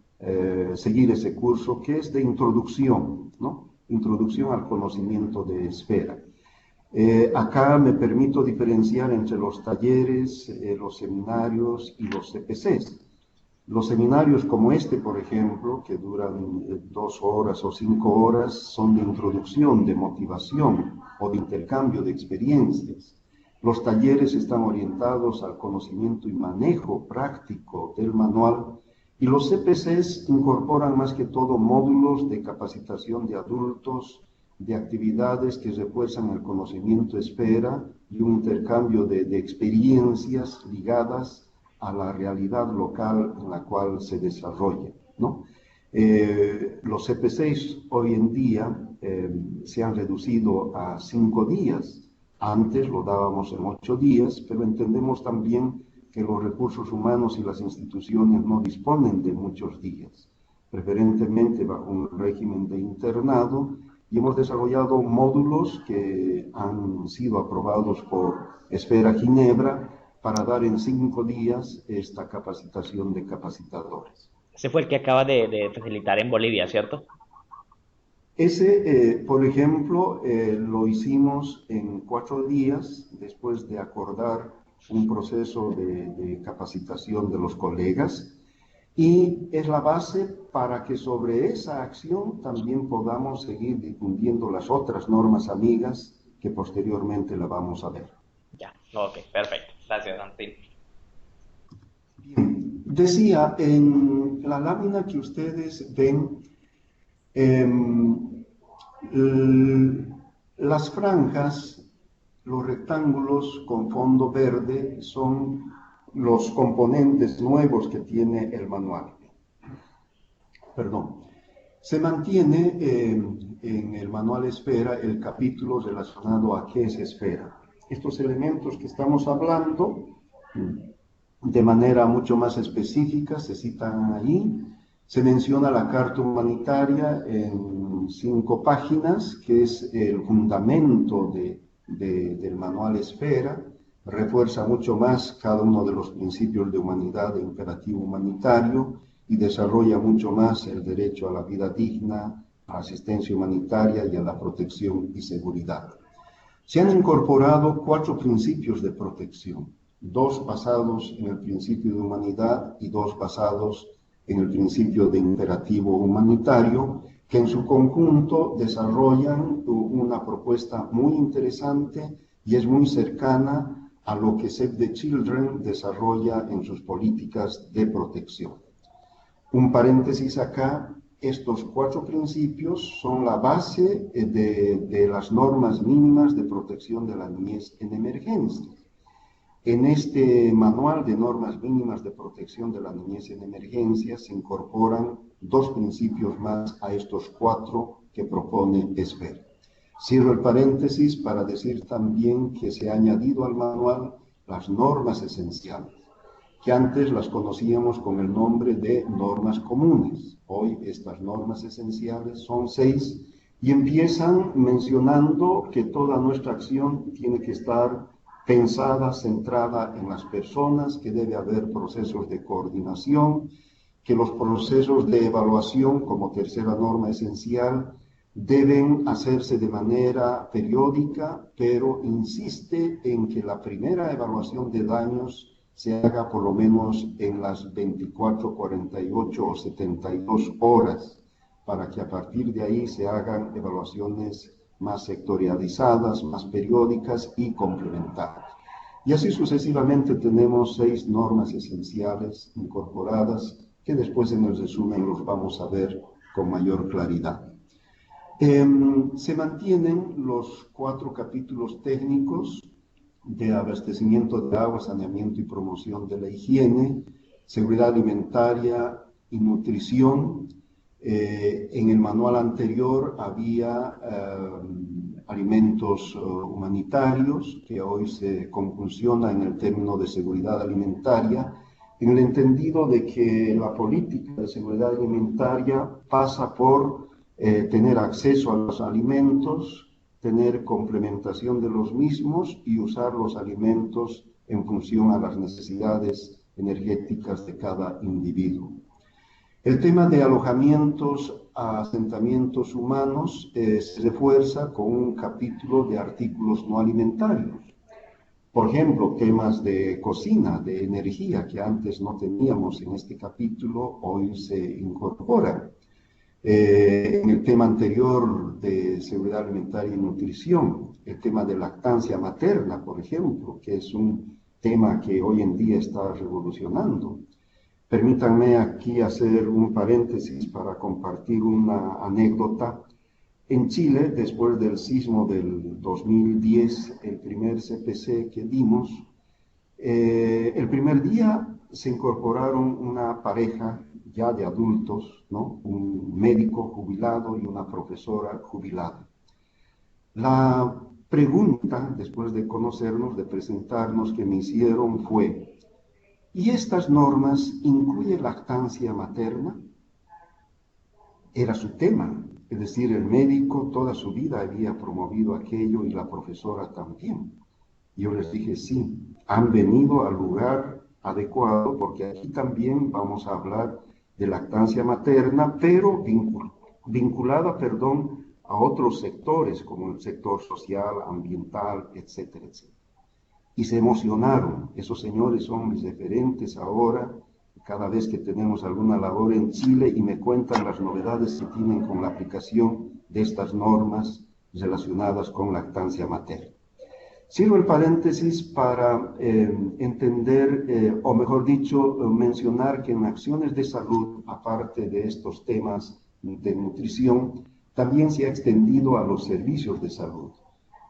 seguir ese curso que es de introducción, ¿no? Introducción al conocimiento de esfera. Acá me permito diferenciar entre los talleres, los seminarios y los CPCs. Los seminarios como este, por ejemplo, que duran 2 horas o 5 horas, son de introducción, de motivación o de intercambio de experiencias. Los talleres están orientados al conocimiento y manejo práctico del manual y los CPCs incorporan más que todo módulos de capacitación de adultos, de actividades que refuerzan el conocimiento esfera y un intercambio de experiencias ligadas a la realidad local en la cual se desarrolla, ¿no? Los CP6 hoy en día se han reducido a 5 días. Antes lo dábamos en 8 días, pero entendemos también que los recursos humanos y las instituciones no disponen de muchos días, preferentemente bajo un régimen de internado, y hemos desarrollado módulos que han sido aprobados por Esfera Ginebra para dar en 5 días esta capacitación de capacitadores. Ese fue el que acaba de facilitar en Bolivia, ¿cierto? Por ejemplo, lo hicimos en 4 días después de acordar un proceso de capacitación de los colegas y es la base para que sobre esa acción también podamos seguir difundiendo las otras normas amigas que posteriormente la vamos a ver. Ya, ok, perfecto. Gracias, Martín. Bien, decía, en la lámina que ustedes ven, em, las franjas, los rectángulos con fondo verde son los componentes nuevos que tiene el manual. Perdón. Se mantiene en el manual Esfera el capítulo relacionado a qué es esfera. Estos elementos que estamos hablando, de manera mucho más específica, se citan ahí. Se menciona la Carta Humanitaria en 5 páginas, que es el fundamento del manual Esfera. Refuerza mucho más cada uno de los principios de humanidad e imperativo humanitario y desarrolla mucho más el derecho a la vida digna, a la asistencia humanitaria y a la protección y seguridad. Se han incorporado 4 principios de protección, 2 basados en el principio de humanidad y 2 basados en el principio de imperativo humanitario, que en su conjunto desarrollan una propuesta muy interesante y es muy cercana a lo que Save the Children desarrolla en sus políticas de protección. Un paréntesis acá, estos 4 principios son la base de las normas mínimas de protección de la niñez en emergencia. En este manual de normas mínimas de protección de la niñez en emergencia se incorporan 2 principios más a estos 4 que propone Esfera. Cierro el paréntesis para decir también que se ha añadido al manual las normas esenciales, que antes las conocíamos con el nombre de normas comunes. Hoy estas normas esenciales son 6 y empiezan mencionando que toda nuestra acción tiene que estar pensada, centrada en las personas, que debe haber procesos de coordinación, que los procesos de evaluación, como tercera norma esencial, deben hacerse de manera periódica, pero insiste en que la primera evaluación de daños se haga por lo menos en las 24, 48 o 72 horas, para que a partir de ahí se hagan evaluaciones más sectorializadas, más periódicas y complementarias. Y así sucesivamente tenemos 6 normas esenciales incorporadas que después en el resumen los vamos a ver con mayor claridad. Se mantienen los 4 capítulos técnicos de abastecimiento de agua, saneamiento y promoción de la higiene, seguridad alimentaria y nutrición, En el manual anterior había alimentos humanitarios, que hoy se confusiona en el término de seguridad alimentaria, en el entendido de que la política de seguridad alimentaria pasa por tener acceso a los alimentos, tener complementación de los mismos y usar los alimentos en función a las necesidades energéticas de cada individuo. El tema de alojamientos a asentamientos humanos se refuerza con un capítulo de artículos no alimentarios. Por ejemplo, temas de cocina, de energía, que antes no teníamos en este capítulo, hoy se incorporan. En el tema anterior de seguridad alimentaria y nutrición, el tema de lactancia materna, por ejemplo, que es un tema que hoy en día está revolucionando. Permítanme aquí hacer un paréntesis para compartir una anécdota. En Chile, después del sismo del 2010, el primer CPC que dimos, el primer día se incorporaron una pareja ya de adultos, ¿no? Un médico jubilado y una profesora jubilada. La pregunta, después de conocernos, de presentarnos, que me hicieron fue: ¿y estas normas incluyen lactancia materna? Era su tema, es decir, el médico toda su vida había promovido aquello y la profesora también. Yo les dije, sí, han venido al lugar adecuado, porque aquí también vamos a hablar de lactancia materna, pero vinculada, a otros sectores, como el sector social, ambiental, etcétera, etcétera. Y se emocionaron. Esos señores son mis referentes ahora, cada vez que tenemos alguna labor en Chile, y me cuentan las novedades que tienen con la aplicación de estas normas relacionadas con lactancia materna. Sirvo el paréntesis para entender, o mejor dicho, mencionar que en acciones de salud, aparte de estos temas de nutrición, también se ha extendido a los servicios de salud.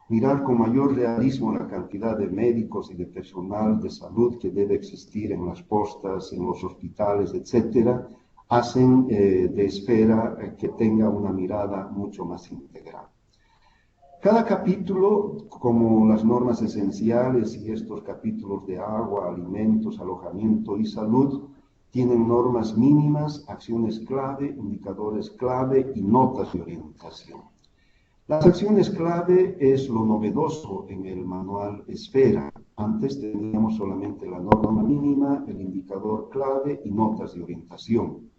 Mirar con mayor realismo la cantidad de médicos y de personal de salud que debe existir en las postas, en los hospitales, etcétera, hacen de Esfera que tenga una mirada mucho más integral. Cada capítulo, como las normas esenciales y estos capítulos de agua, alimentos, alojamiento y salud, tienen normas mínimas, acciones clave, indicadores clave y notas de orientación. Las acciones clave es lo novedoso en el manual Esfera. Antes teníamos solamente la norma mínima, el indicador clave y notas de orientación.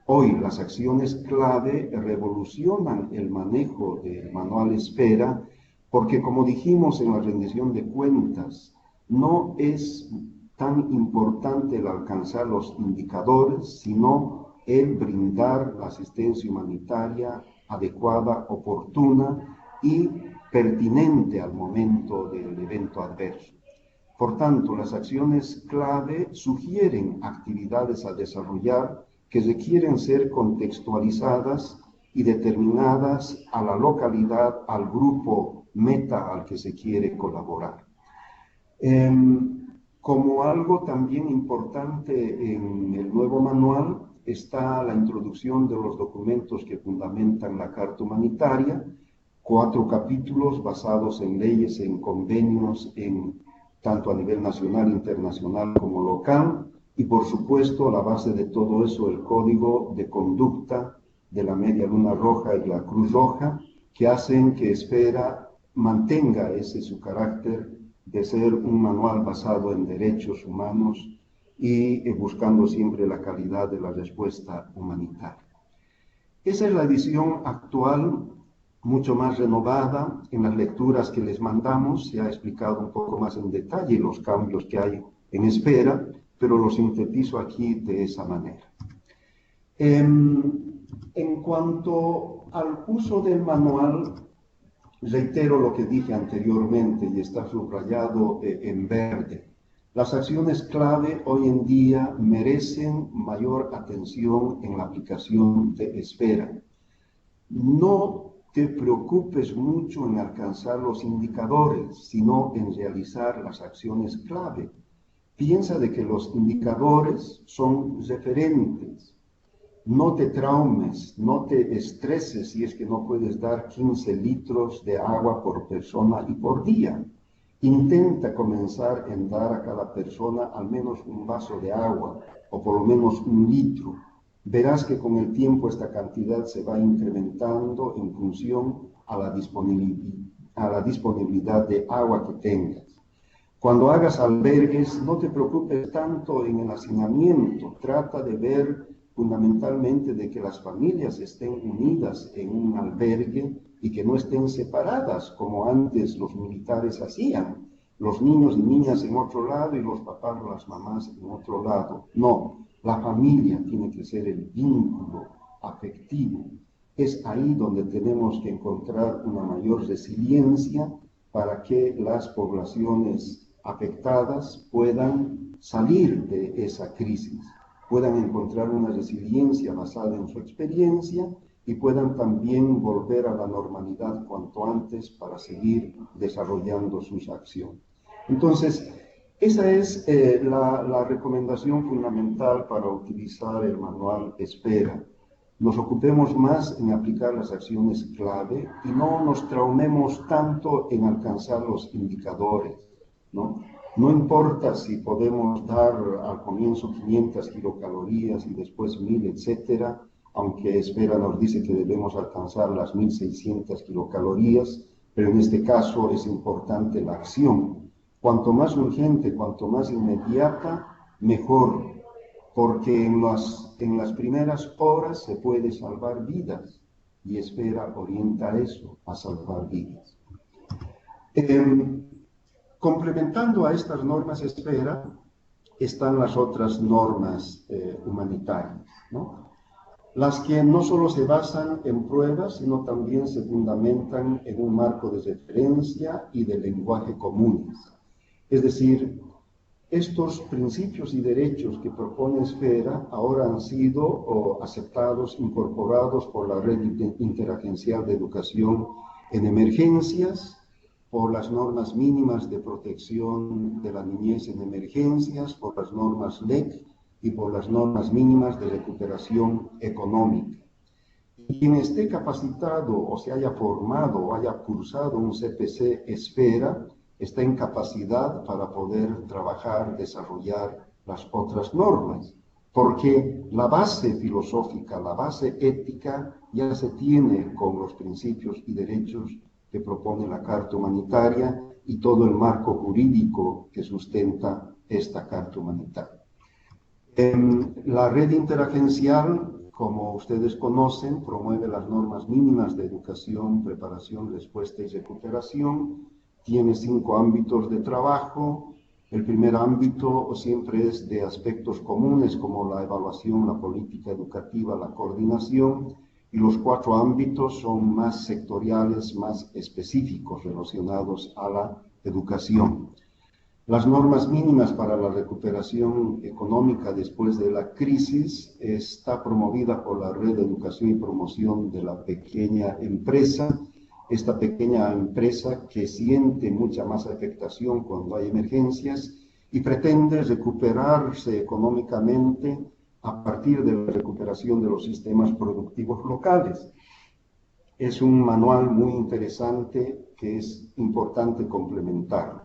Hoy las acciones clave revolucionan el manejo del manual Esfera, porque, como dijimos en la rendición de cuentas, no es tan importante el alcanzar los indicadores, sino el brindar la asistencia humanitaria adecuada, oportuna y pertinente al momento del evento adverso. Por tanto, las acciones clave sugieren actividades a desarrollar que requieren ser contextualizadas y determinadas a la localidad, al grupo meta al que se quiere colaborar. Como algo también importante en el nuevo manual está la introducción de los documentos que fundamentan la Carta Humanitaria, 4 capítulos basados en leyes, en convenios, tanto a nivel nacional, internacional como local, y por supuesto a la base de todo eso el Código de Conducta de la Media Luna Roja y la Cruz Roja, que hacen que Esfera mantenga su carácter de ser un manual basado en derechos humanos y buscando siempre la calidad de la respuesta humanitaria. Esa es la edición actual, mucho más renovada. En las lecturas que les mandamos se ha explicado un poco más en detalle los cambios que hay en Esfera, pero lo sintetizo aquí de esa manera. En cuanto al uso del manual, reitero lo que dije anteriormente y está subrayado en verde. Las acciones clave hoy en día merecen mayor atención en la aplicación de Esfera. No te preocupes mucho en alcanzar los indicadores, sino en realizar las acciones clave. Piensa de que los indicadores son referentes no te traumes, no te estreses si es que no puedes dar 15 litros de agua por persona y por día. Intenta comenzar en dar a cada persona al menos un vaso de agua o por lo menos un litro. Verás que con el tiempo esta cantidad se va incrementando en función a la disponibilidad de agua que tengas. Cuando hagas albergues, no te preocupes tanto en el hacinamiento, trata de ver fundamentalmente de que las familias estén unidas en un albergue y que no estén separadas como antes los militares hacían, los niños y niñas en otro lado y los papás o las mamás en otro lado. No, la familia tiene que ser el vínculo afectivo. Es ahí donde tenemos que encontrar una mayor resiliencia para que las poblaciones afectadas puedan salir de esa crisis, puedan encontrar una resiliencia basada en su experiencia y puedan también volver a la normalidad cuanto antes para seguir desarrollando sus acciones. Entonces, esa es la recomendación fundamental para utilizar el manual Espera. Nos ocupemos más en aplicar las acciones clave y no nos traumemos tanto en alcanzar los indicadores, ¿no? No importa si podemos dar al comienzo 500 kilocalorías y después 1000, etcétera, aunque Espera nos dice que debemos alcanzar las 1600 kilocalorías, pero en este caso es importante la acción. Cuanto más urgente, cuanto más inmediata, mejor, porque en las primeras horas se puede salvar vidas y Espera orienta eso, a salvar vidas. Complementando a estas normas Espera, están las otras normas humanitarias, ¿no? Las que no solo se basan en pruebas, sino también se fundamentan en un marco de referencia y de lenguaje comunes. Es decir, estos principios y derechos que propone Esfera ahora han sido aceptados, incorporados por la Red Interagencial de Educación en Emergencias, por las normas mínimas de protección de la niñez en emergencias, por las normas LEC y por las normas mínimas de recuperación económica. Y quien esté capacitado o se haya formado o haya cursado un CPC Esfera, está en capacidad para poder trabajar, desarrollar las otras normas, porque la base filosófica, la base ética ya se tiene con los principios y derechos que propone la Carta Humanitaria y todo el marco jurídico que sustenta esta Carta Humanitaria. La red interagencial, como ustedes conocen, promueve las normas mínimas de educación, preparación, respuesta y recuperación. Tiene 5 ámbitos de trabajo. El primer ámbito siempre es de aspectos comunes como la evaluación, la política educativa, la coordinación, y los 4 ámbitos son más sectoriales, más específicos relacionados a la educación. Las normas mínimas para la recuperación económica después de la crisis está promovida por la Red de Educación y Promoción de la Pequeña Empresa. Esta pequeña empresa que siente mucha más afectación cuando hay emergencias y pretende recuperarse económicamente a partir de la recuperación de los sistemas productivos locales. Es un manual muy interesante que es importante complementar.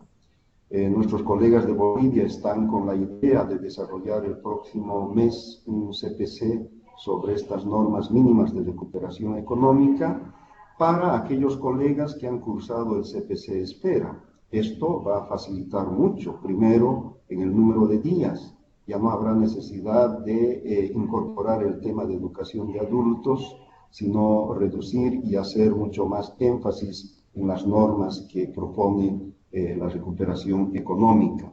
Nuestros colegas de Bolivia están con la idea de desarrollar el próximo mes un CPC sobre estas normas mínimas de recuperación económica para aquellos colegas que han cursado el CPC Espera. Esto va a facilitar mucho, primero en el número de días. Ya no habrá necesidad de incorporar el tema de educación de adultos, sino reducir y hacer mucho más énfasis en las normas que propone la recuperación económica.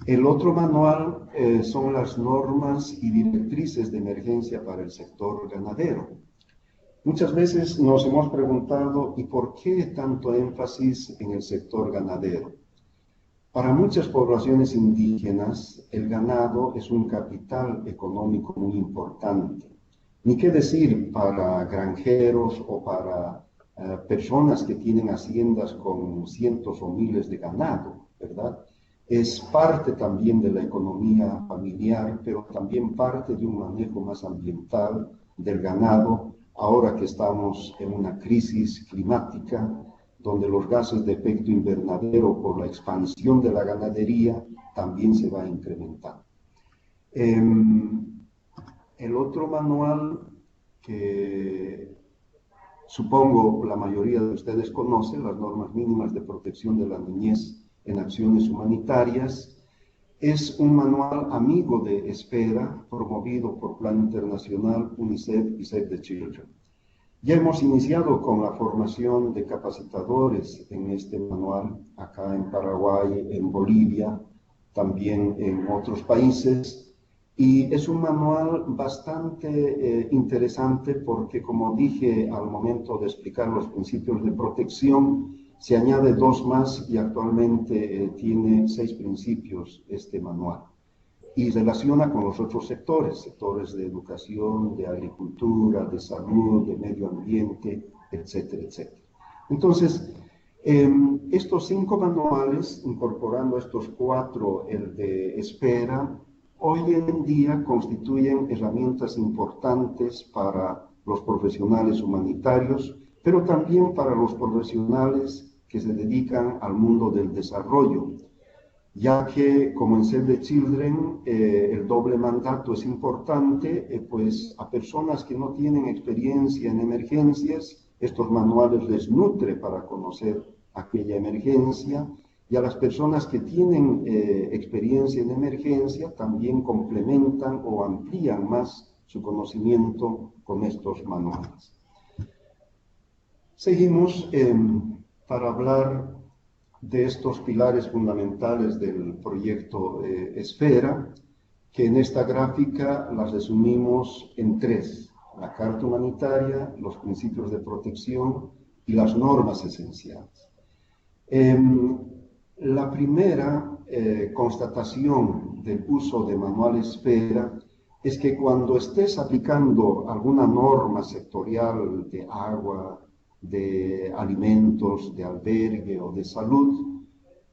El otro manual son las normas y directrices de emergencia para el sector ganadero. Muchas veces nos hemos preguntado, ¿y por qué tanto énfasis en el sector ganadero? Para muchas poblaciones indígenas, el ganado es un capital económico muy importante. Ni qué decir para granjeros o para personas que tienen haciendas con cientos o miles de ganado, ¿verdad? Es parte también de la economía familiar, pero también parte de un manejo más ambiental del ganado, ahora que estamos en una crisis climática, donde los gases de efecto invernadero por la expansión de la ganadería también se va a incrementar. El otro manual que supongo la mayoría de ustedes conocen, las normas mínimas de protección de la niñez en acciones humanitarias, es un manual amigo de Esfera, promovido por Plan Internacional, UNICEF y Save the Children. Ya hemos iniciado con la formación de capacitadores en este manual, acá en Paraguay, en Bolivia, también en otros países, y es un manual bastante interesante porque, como dije al momento de explicar los principios de protección, se añade dos más y actualmente tiene 6 principios este manual. Y relaciona con los otros sectores, sectores de educación, de agricultura, de salud, de medio ambiente, etcétera, etcétera. Entonces, estos 5 manuales, incorporando estos 4, el de Esfera, hoy en día constituyen herramientas importantes para los profesionales humanitarios, pero también para los profesionales que se dedican al mundo del desarrollo, ya que, como en Save the Children, el doble mandato es importante, pues a personas que no tienen experiencia en emergencias, estos manuales les nutre para conocer aquella emergencia, y a las personas que tienen experiencia en emergencia también complementan o amplían más su conocimiento con estos manuales. Seguimos para hablar de estos pilares fundamentales del proyecto Esfera, que en esta gráfica las resumimos en 3: la Carta Humanitaria, los principios de protección y las normas esenciales. La primera constatación del uso de Manual Esfera es que cuando estés aplicando alguna norma sectorial de agua, de alimentos, de albergue o de salud,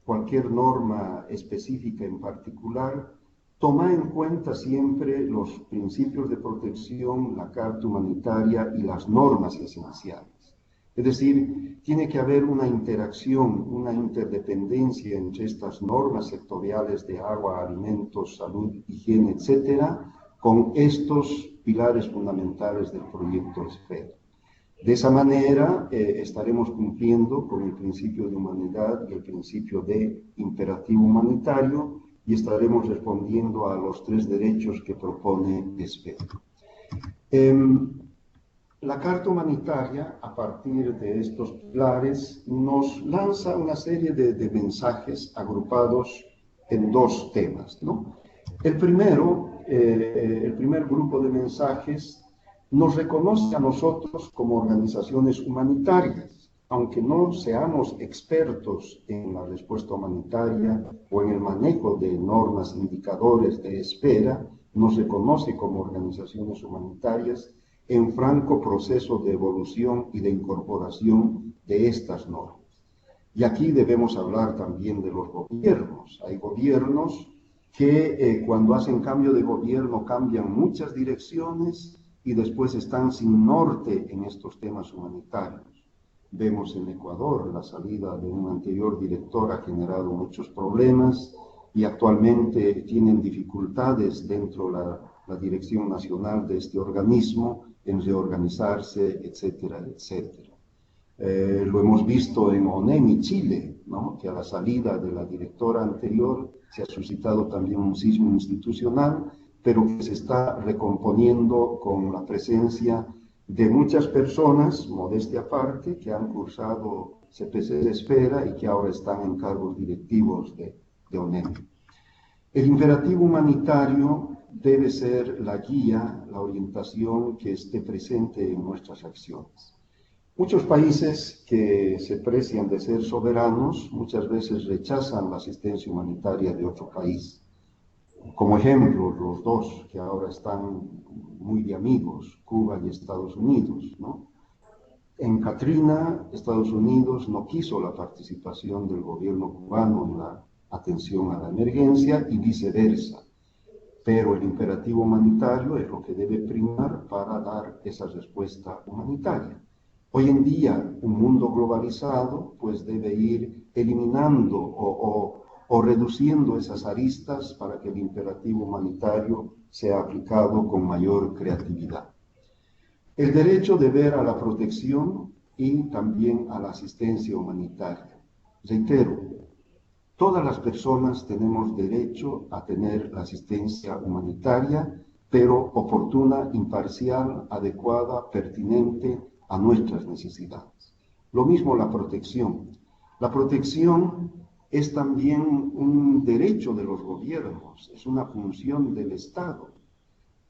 cualquier norma específica en particular, toma en cuenta siempre los principios de protección, la Carta Humanitaria y las normas esenciales. Es decir, tiene que haber una interacción, una interdependencia entre estas normas sectoriales de agua, alimentos, salud, higiene, etcétera, con estos pilares fundamentales del proyecto Esfera. De esa manera estaremos cumpliendo con el principio de humanidad y el principio de imperativo humanitario y estaremos respondiendo a los 3 derechos que propone Esfera. La Carta Humanitaria, a partir de estos pilares, nos lanza una serie de mensajes agrupados en 2 temas, ¿no? El primer grupo de mensajes nos reconoce a nosotros como organizaciones humanitarias, aunque no seamos expertos en la respuesta humanitaria o en el manejo de normas, indicadores de Esfera, nos reconoce como organizaciones humanitarias en franco proceso de evolución y de incorporación de estas normas. Y aquí debemos hablar también de los gobiernos. Hay gobiernos que cuando hacen cambio de gobierno cambian muchas direcciones y después están sin norte en estos temas humanitarios. Vemos en Ecuador la salida de un anterior director ha generado muchos problemas y actualmente tienen dificultades dentro de la dirección nacional de este organismo en reorganizarse, etcétera, etcétera. Lo hemos visto en ONEMI, Chile, ¿no? Que a la salida de la directora anterior se ha suscitado también un sismo institucional, pero que se está recomponiendo con la presencia de muchas personas, modestia aparte, que han cursado CPC de Esfera y que ahora están en cargos directivos de ONEMI. El imperativo humanitario debe ser la guía, la orientación que esté presente en nuestras acciones. Muchos países que se precian de ser soberanos muchas veces rechazan la asistencia humanitaria de otro país. Como ejemplo, los 2 que ahora están muy de amigos, Cuba y Estados Unidos, ¿no? En Katrina, Estados Unidos no quiso la participación del gobierno cubano atención a la emergencia y viceversa. Pero el imperativo humanitario es lo que debe primar para dar esa respuesta humanitaria. Hoy en día, un mundo globalizado pues debe ir eliminando o reduciendo esas aristas para que el imperativo humanitario sea aplicado con mayor creatividad. El derecho de ver a la protección y también a la asistencia humanitaria. Reitero, todas las personas tenemos derecho a tener la asistencia humanitaria, pero oportuna, imparcial, adecuada, pertinente a nuestras necesidades. Lo mismo la protección. La protección es también un derecho de los gobiernos, es una función del Estado.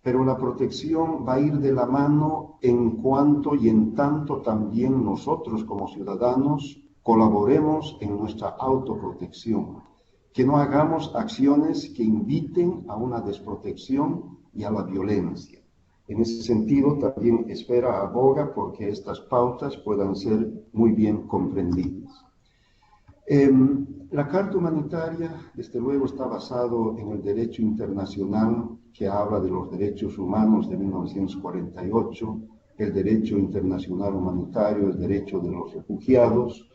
Pero la protección va a ir de la mano en cuanto y en tanto también nosotros como ciudadanos colaboremos en nuestra autoprotección, que no hagamos acciones que inviten a una desprotección y a la violencia. En ese sentido, también Esfera aboga porque estas pautas puedan ser muy bien comprendidas. La Carta Humanitaria, desde luego, está basado en el derecho internacional que habla de los derechos humanos de 1948, el derecho internacional humanitario, el derecho de los refugiados,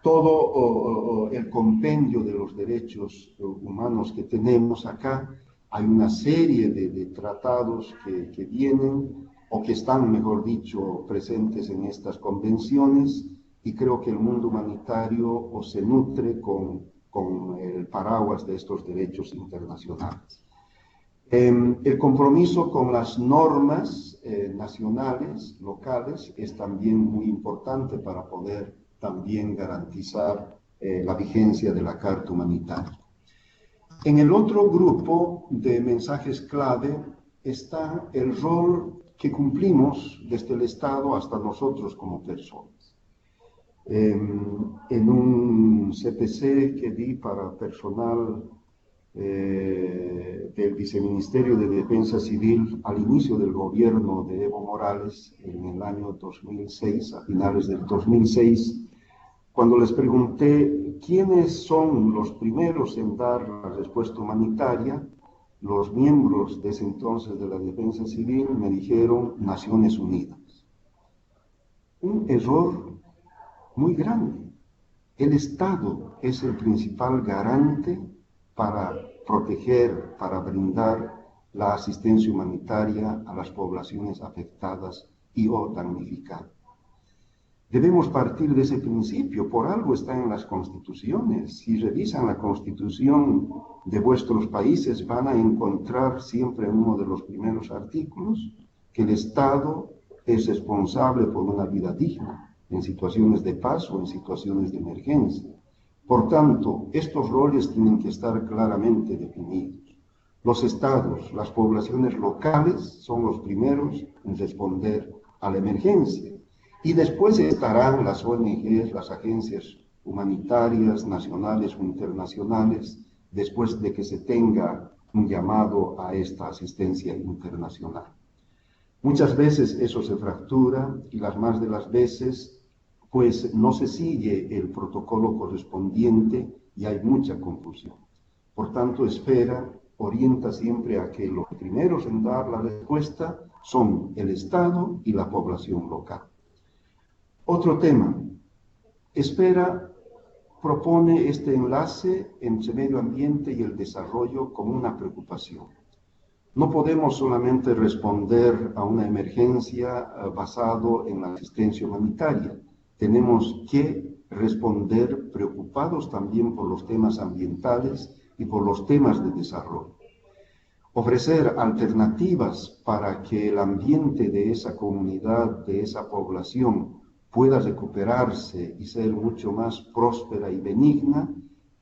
todo el compendio de los derechos humanos que tenemos acá. Hay una serie de tratados que vienen o que están, mejor dicho, presentes en estas convenciones, y creo que el mundo humanitario se nutre con el paraguas de estos derechos internacionales. El compromiso con las normas nacionales, locales, es también muy importante para poder también garantizar la vigencia de la Carta Humanitaria. En el otro grupo de mensajes clave está el rol que cumplimos desde el Estado hasta nosotros como personas. En un CPC que di para personal del Viceministerio de Defensa Civil al inicio del gobierno de Evo Morales en el año 2006, a finales del 2006, cuando les pregunté quiénes son los primeros en dar la respuesta humanitaria, los miembros de ese entonces de la Defensa Civil me dijeron Naciones Unidas. Un error muy grande. El Estado es el principal garante para proteger, para brindar la asistencia humanitaria a las poblaciones afectadas y o damnificadas. Debemos partir de ese principio, por algo está en las constituciones. Si revisan la constitución de vuestros países, van a encontrar siempre en uno de los primeros artículos que el Estado es responsable por una vida digna en situaciones de paz o en situaciones de emergencia. Por tanto, estos roles tienen que estar claramente definidos. Los estados, las poblaciones locales son los primeros en responder a la emergencia. Y después estarán las ONGs, las agencias humanitarias, nacionales o internacionales, después de que se tenga un llamado a esta asistencia internacional. Muchas veces eso se fractura y las más de las veces pues no se sigue el protocolo correspondiente y hay mucha confusión. Por tanto, Esfera orienta siempre a que los primeros en dar la respuesta son el Estado y la población local. Otro tema. Esfera propone este enlace entre medio ambiente y el desarrollo como una preocupación. No podemos solamente responder a una emergencia basado en la asistencia humanitaria. Tenemos que responder preocupados también por los temas ambientales y por los temas de desarrollo. Ofrecer alternativas para que el ambiente de esa comunidad, de esa población, pueda recuperarse y ser mucho más próspera y benigna,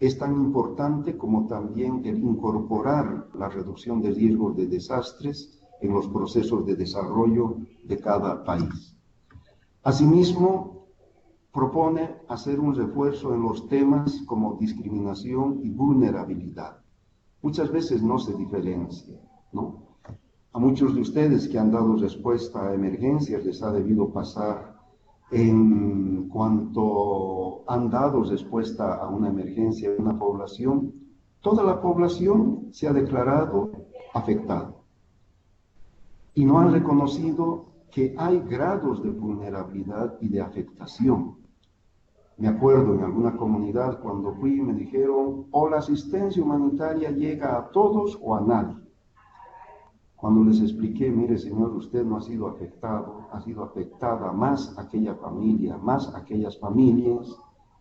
es tan importante como también el incorporar la reducción de riesgos de desastres en los procesos de desarrollo de cada país. Asimismo, propone hacer un refuerzo en los temas como discriminación y vulnerabilidad. Muchas veces no se diferencia, ¿no? A muchos de ustedes que han dado respuesta a emergencias les ha debido pasar en cuanto han dado respuesta a una emergencia de una población, toda la población se ha declarado afectada y no han reconocido que hay grados de vulnerabilidad y de afectación. Me acuerdo en alguna comunidad cuando fui me dijeron, o la asistencia humanitaria llega a todos o a nadie. Cuando les expliqué, mire señor, usted no ha sido afectado, ha sido afectada más aquella familia, más aquellas familias,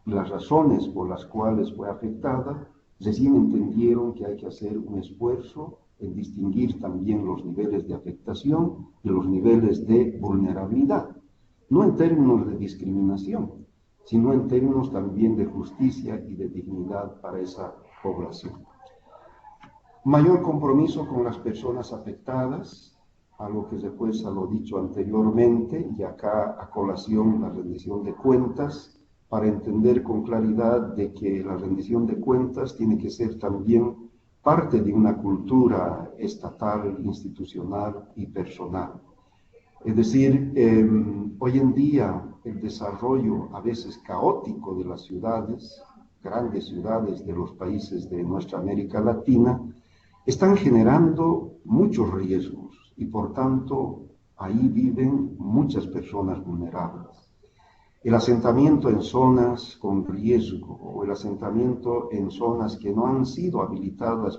y las razones por las cuales fue afectada, recién entendieron que hay que hacer un esfuerzo en distinguir también los niveles de afectación y los niveles de vulnerabilidad, no en términos de discriminación, sino en términos también de justicia y de dignidad para esa población. Mayor compromiso con las personas afectadas, algo que después a lo dicho anteriormente, y acá a colación la rendición de cuentas, para entender con claridad de que la rendición de cuentas tiene que ser también parte de una cultura estatal, institucional y personal. Es decir, hoy en día el desarrollo a veces caótico de las ciudades, grandes ciudades de los países de nuestra América Latina, están generando muchos riesgos y por tanto ahí viven muchas personas vulnerables. El asentamiento en zonas con riesgo o el asentamiento en zonas que no han sido habilitadas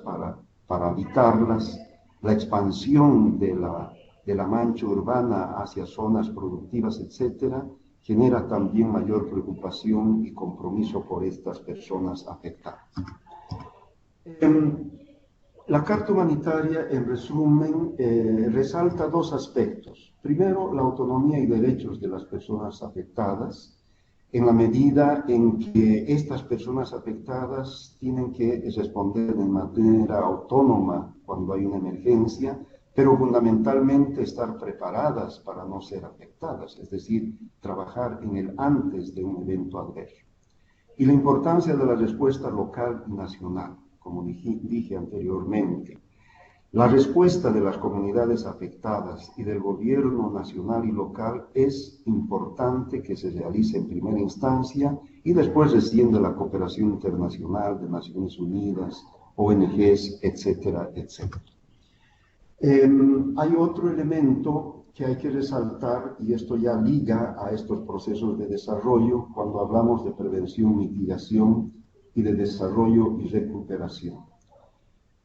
para habitarlas, la expansión de la mancha urbana hacia zonas productivas, etcétera, genera también mayor preocupación y compromiso por estas personas afectadas. La Carta Humanitaria, en resumen, resalta dos aspectos. Primero, la autonomía y derechos de las personas afectadas, en la medida en que estas personas afectadas tienen que responder de manera autónoma cuando hay una emergencia, pero fundamentalmente estar preparadas para no ser afectadas, es decir, trabajar en el antes de un evento adverso. Y la importancia de la respuesta local y nacional. Como dije anteriormente, la respuesta de las comunidades afectadas y del gobierno nacional y local es importante que se realice en primera instancia y después desciende la cooperación internacional de Naciones Unidas, ONGs, etcétera, etcétera. Hay otro elemento que hay que resaltar, y esto ya liga a estos procesos de desarrollo cuando hablamos de prevención, mitigación y de desarrollo y recuperación.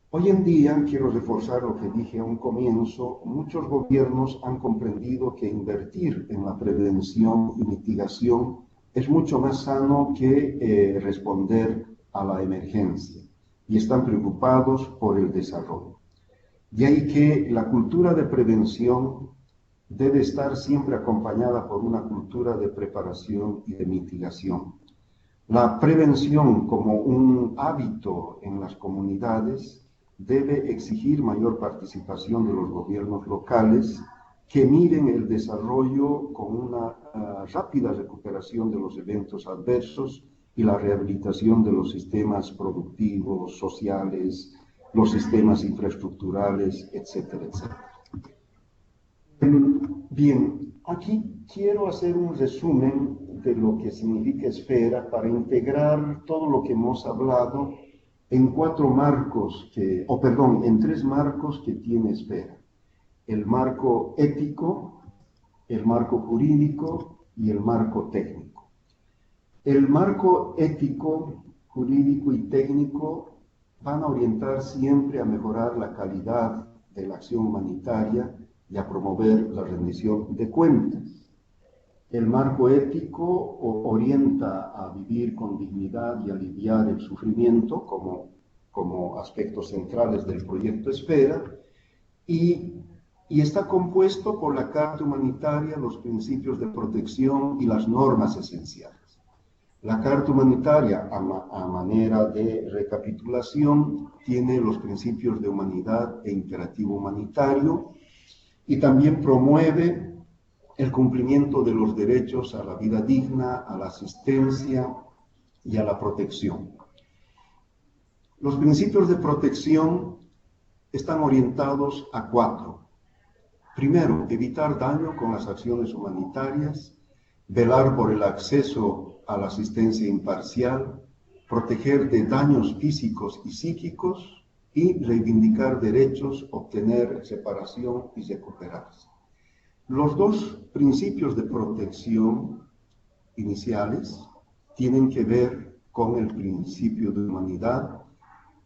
Hoy en día, quiero reforzar lo que dije a un comienzo, muchos gobiernos han comprendido que invertir en la prevención y mitigación es mucho más sano que responder a la emergencia y están preocupados por el desarrollo. De ahí que la cultura de prevención debe estar siempre acompañada por una cultura de preparación y de mitigación. La prevención como un hábito en las comunidades debe exigir mayor participación de los gobiernos locales que miren el desarrollo con una rápida recuperación de los eventos adversos y la rehabilitación de los sistemas productivos, sociales, los sistemas infraestructurales, etcétera, etcétera. Bien, aquí quiero hacer un resumen de lo que significa esfera para integrar todo lo que hemos hablado en en tres marcos que tiene esfera. El marco ético, el marco jurídico y el marco técnico. El marco ético, jurídico y técnico van a orientar siempre a mejorar la calidad de la acción humanitaria y a promover la rendición de cuentas. El marco ético orienta a vivir con dignidad y aliviar el sufrimiento como aspectos centrales del proyecto Esfera y está compuesto por la Carta Humanitaria, los principios de protección y las normas esenciales. La Carta Humanitaria, a manera de recapitulación, tiene los principios de humanidad e imperativo humanitario y también promueve el cumplimiento de los derechos a la vida digna, a la asistencia y a la protección. Los principios de protección están orientados a 4. Primero, evitar daño con las acciones humanitarias, velar por el acceso a la asistencia imparcial, proteger de daños físicos y psíquicos y reivindicar derechos, obtener separación y recuperarse. Los dos principios de protección iniciales tienen que ver con el principio de humanidad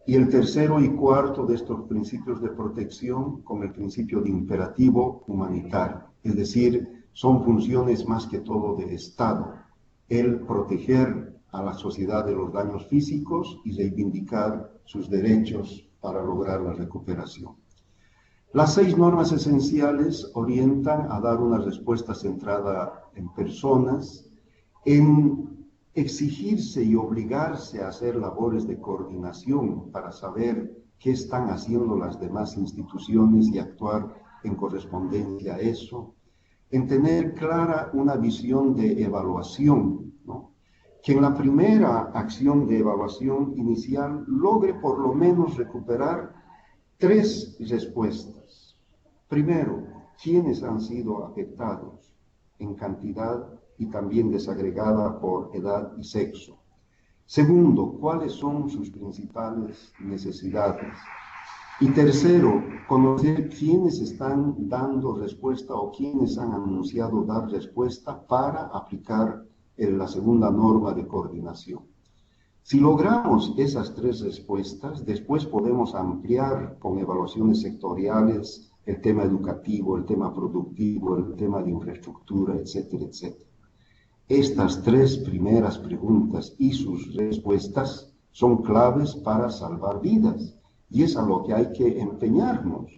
y el tercero y cuarto de estos principios de protección con el principio de imperativo humanitario, es decir, son funciones más que todo del Estado, el proteger a la sociedad de los daños físicos y reivindicar sus derechos para lograr la recuperación. Las 6 normas esenciales orientan a dar una respuesta centrada en personas, en exigirse y obligarse a hacer labores de coordinación para saber qué están haciendo las demás instituciones y actuar en correspondencia a eso, en tener clara una visión de evaluación, ¿no? Que en la primera acción de evaluación inicial logre por lo menos recuperar 3 respuestas. Primero, ¿quiénes han sido afectados en cantidad y también desagregada por edad y sexo? Segundo, ¿cuáles son sus principales necesidades? Y tercero, conocer quiénes están dando respuesta o quiénes han anunciado dar respuesta para aplicar la segunda norma de coordinación. Si logramos esas 3 respuestas, después podemos ampliar con evaluaciones sectoriales el tema educativo, el tema productivo, el tema de infraestructura, etcétera, etcétera. Estas 3 primeras preguntas y sus respuestas son claves para salvar vidas y es a lo que hay que empeñarnos.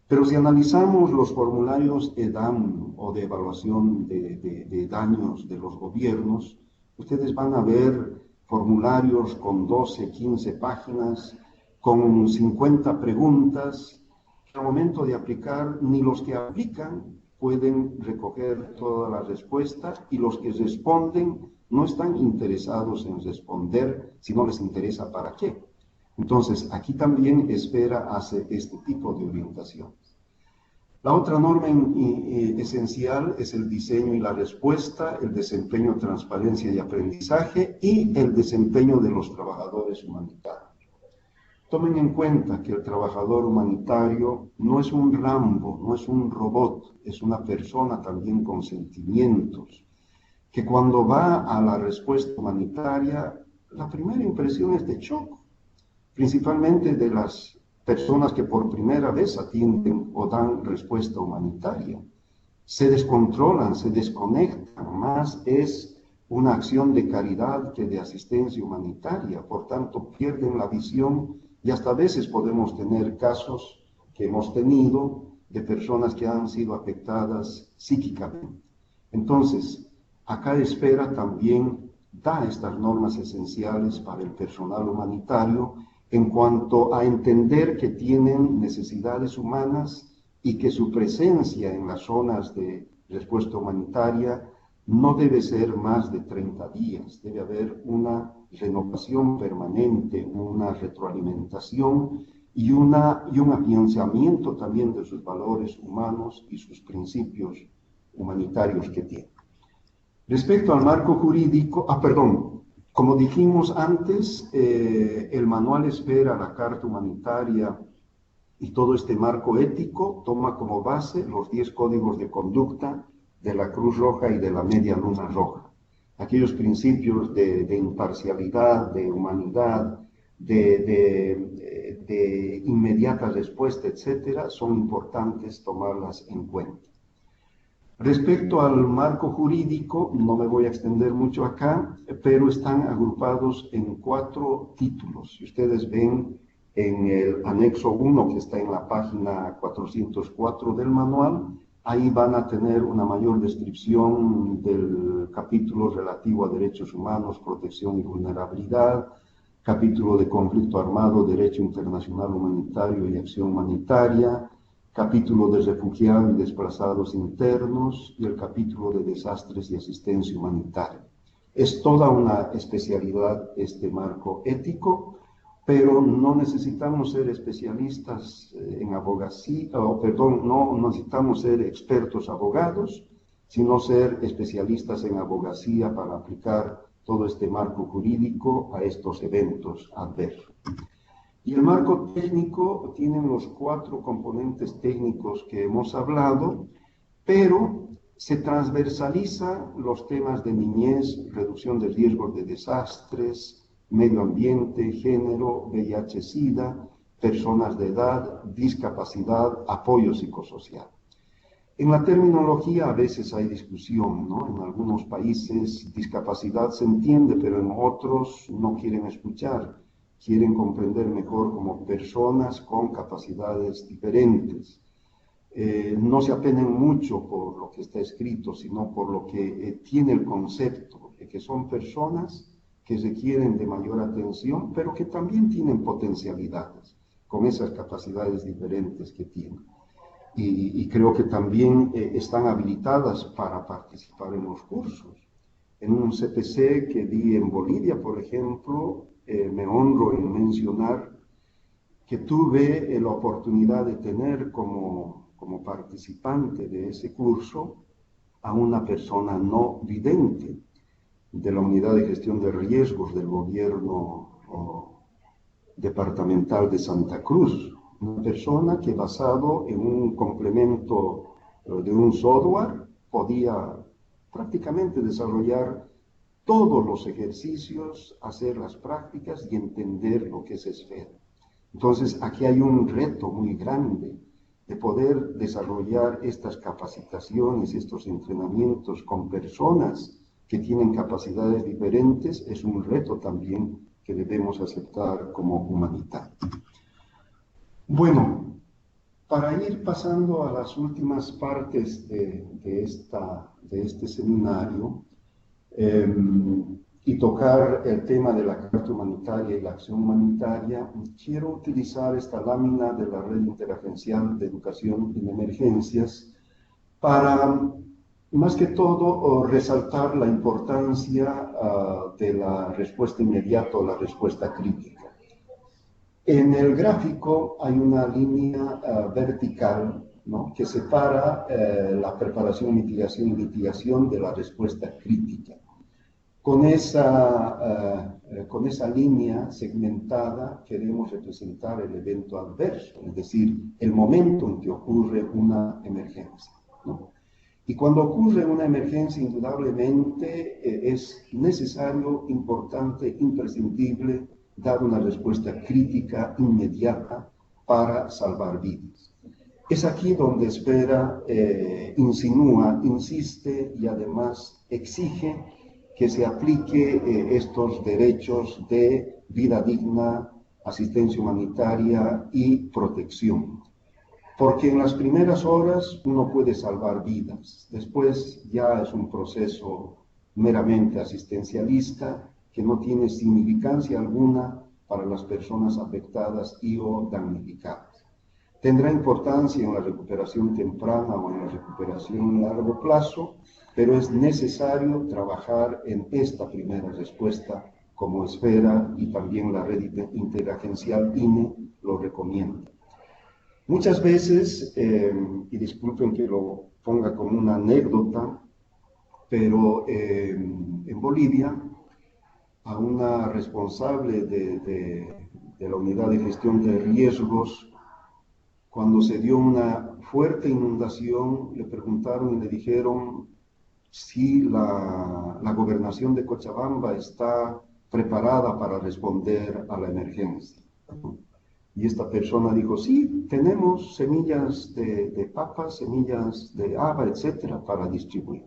Pero si analizamos los formularios EDAM o de evaluación de daños de los gobiernos, ustedes van a ver formularios con 12, 15 páginas, con 50 preguntas, que al momento de aplicar, ni los que aplican pueden recoger toda la respuesta y los que responden no están interesados en responder si no les interesa para qué. Entonces, aquí también Esfera hace este tipo de orientaciones. La otra norma esencial es el diseño y la respuesta, el desempeño, transparencia y aprendizaje y el desempeño de los trabajadores humanitarios. Tomen en cuenta que el trabajador humanitario no es un Rambo, no es un robot, es una persona también con sentimientos, que cuando va a la respuesta humanitaria, la primera impresión es de shock, principalmente de las personas que por primera vez atienden o dan respuesta humanitaria. Se descontrolan, se desconectan, más es una acción de caridad que de asistencia humanitaria, por tanto pierden la visión y hasta a veces podemos tener casos que hemos tenido de personas que han sido afectadas psíquicamente. Entonces, acá Esfera también da estas normas esenciales para el personal humanitario en cuanto a entender que tienen necesidades humanas y que su presencia en las zonas de respuesta humanitaria no debe ser más de 30 días, debe haber una renovación permanente, una retroalimentación y un afianzamiento también de sus valores humanos y sus principios humanitarios que tienen. Respecto al marco jurídico, como dijimos antes, el manual Esfera, la Carta Humanitaria y todo este marco ético toma como base los 10 códigos de conducta de la Cruz Roja y de la Media Luna Roja. Aquellos principios de imparcialidad, de humanidad, de inmediata respuesta, etcétera, son importantes tomarlas en cuenta. Respecto al marco jurídico, no me voy a extender mucho acá, pero están agrupados en 4 títulos. Si ustedes ven en el anexo 1, que está en la página 404 del manual, ahí van a tener una mayor descripción del capítulo relativo a derechos humanos, protección y vulnerabilidad, capítulo de conflicto armado, derecho internacional humanitario y acción humanitaria, capítulo de refugiados y desplazados internos y el capítulo de desastres y asistencia humanitaria. Es toda una especialidad este marco ético, pero no necesitamos ser especialistas en abogacía, no necesitamos ser expertos abogados, sino ser especialistas en abogacía para aplicar todo este marco jurídico a estos eventos adversos. Y el marco técnico tiene los 4 componentes técnicos que hemos hablado, pero se transversaliza los temas de niñez, reducción de riesgos de desastres, medio ambiente, género, VIH-Sida, personas de edad, discapacidad, apoyo psicosocial. En la terminología a veces hay discusión, ¿no? En algunos países discapacidad se entiende, pero en otros no quieren escuchar, quieren comprender mejor como personas con capacidades diferentes. No se apenen mucho por lo que está escrito, sino por lo que tiene el concepto, de que son personas que requieren de mayor atención, pero que también tienen potencialidades, con esas capacidades diferentes que tienen. Y creo que también están habilitadas para participar en los cursos. En un CPC que di en Bolivia, por ejemplo, me honro en mencionar que tuve la oportunidad de tener como participante de ese curso a una persona no vidente de la Unidad de Gestión de Riesgos del Gobierno Departamental de Santa Cruz, una persona que basado en un complemento de un software podía prácticamente desarrollar todos los ejercicios, hacer las prácticas y entender lo que es esfera. Entonces, aquí hay un reto muy grande de poder desarrollar estas capacitaciones, estos entrenamientos con personas que tienen capacidades diferentes, es un reto también que debemos aceptar como humanitario. Bueno, para ir pasando a las últimas partes de este seminario, y tocar el tema de la Carta Humanitaria y la acción humanitaria, quiero utilizar esta lámina de la Red Interagencial de Educación en Emergencias para, más que todo, resaltar la importancia de la respuesta inmediata o la respuesta crítica. En el gráfico hay una línea vertical, ¿no?, que separa la preparación, mitigación y mitigación de la respuesta crítica. Con esa línea segmentada queremos representar el evento adverso, es decir, el momento en que ocurre una emergencia, ¿no? Y cuando ocurre una emergencia, indudablemente es necesario, importante, imprescindible dar una respuesta crítica inmediata para salvar vidas. Es aquí donde Esfera insinúa, insiste y además exige que se aplique estos derechos de vida digna, asistencia humanitaria y protección. Porque en las primeras horas uno puede salvar vidas, después ya es un proceso meramente asistencialista que no tiene significancia alguna para las personas afectadas y o damnificadas. Tendrá importancia en la recuperación temprana o en la recuperación a largo plazo, pero es necesario trabajar en esta primera respuesta como Esfera y también la red interagencial INE lo recomienda. Muchas veces, y disculpen que lo ponga como una anécdota, pero en Bolivia, a una responsable de la unidad de gestión de riesgos, cuando se dio una fuerte inundación, le preguntaron y le dijeron si la gobernación de Cochabamba está preparada para responder a la emergencia. Y esta persona dijo, sí, tenemos semillas de papas, semillas de haba, etcétera, para distribuir.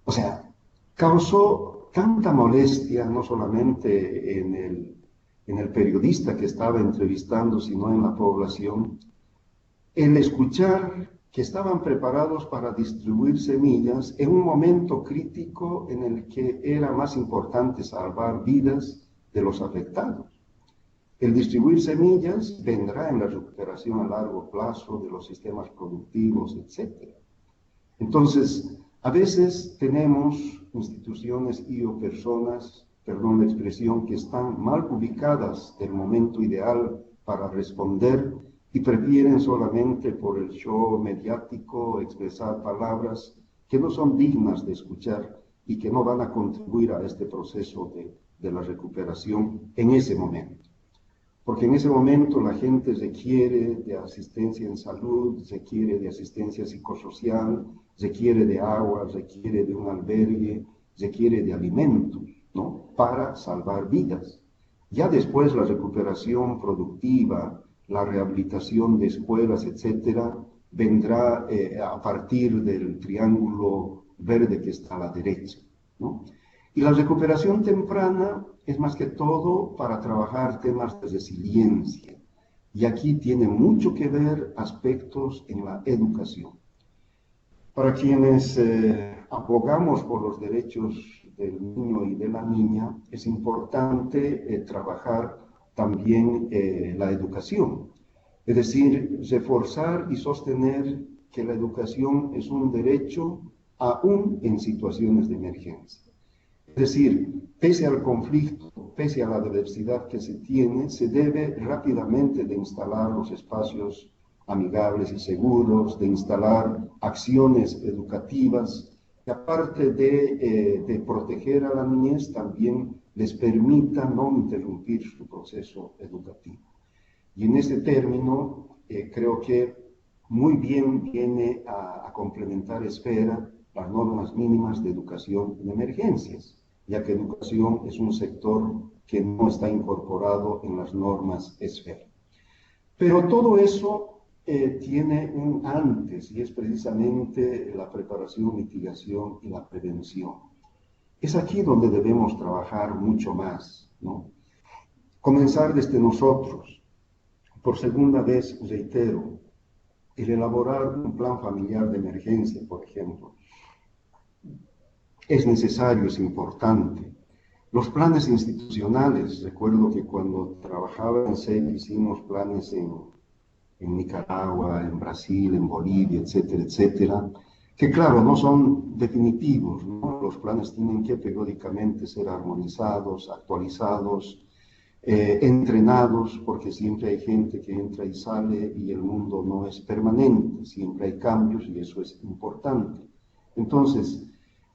O sea, causó tanta molestia, no solamente en el periodista que estaba entrevistando, sino en la población, el escuchar que estaban preparados para distribuir semillas en un momento crítico en el que era más importante salvar vidas de los afectados. El distribuir semillas vendrá en la recuperación a largo plazo de los sistemas productivos, etc. Entonces, a veces tenemos instituciones y o personas, perdón la expresión, que están mal ubicadas del momento ideal para responder y prefieren solamente por el show mediático expresar palabras que no son dignas de escuchar y que no van a contribuir a este proceso de la recuperación en ese momento. Porque en ese momento la gente requiere de asistencia en salud, requiere de asistencia psicosocial, requiere de agua, requiere de un albergue, requiere de alimentos, ¿no? Para salvar vidas. Ya después la recuperación productiva, la rehabilitación de escuelas, etcétera, vendrá a partir del triángulo verde que está a la derecha, ¿no? Y la recuperación temprana es más que todo para trabajar temas de resiliencia. Y aquí tiene mucho que ver aspectos en la educación. Para quienes abogamos por los derechos del niño y de la niña, es importante trabajar también la educación. Es decir, reforzar y sostener que la educación es un derecho aún en situaciones de emergencia. Es decir, pese al conflicto, pese a la diversidad que se tiene, se debe rápidamente de instalar los espacios amigables y seguros, de instalar acciones educativas que aparte de proteger a la niñez, también les permita no interrumpir su proceso educativo. Y en ese término, creo que muy bien viene a complementar Esfera las normas mínimas de educación en emergencias, ya que educación es un sector que no está incorporado en las normas Esfera. Pero todo eso tiene un antes, y es precisamente la preparación, mitigación y la prevención. Es aquí donde debemos trabajar mucho más, ¿no? Comenzar desde nosotros. Por segunda vez, reitero, el elaborar un plan familiar de emergencia, por ejemplo, es necesario, es importante. Los planes institucionales, recuerdo que cuando trabajaba en SEC hicimos planes en Nicaragua, en Brasil, en Bolivia, etcétera, etcétera, que claro, no son definitivos, ¿no? Los planes tienen que periódicamente ser armonizados, actualizados, entrenados, porque siempre hay gente que entra y sale y el mundo no es permanente, siempre hay cambios y eso es importante. Entonces,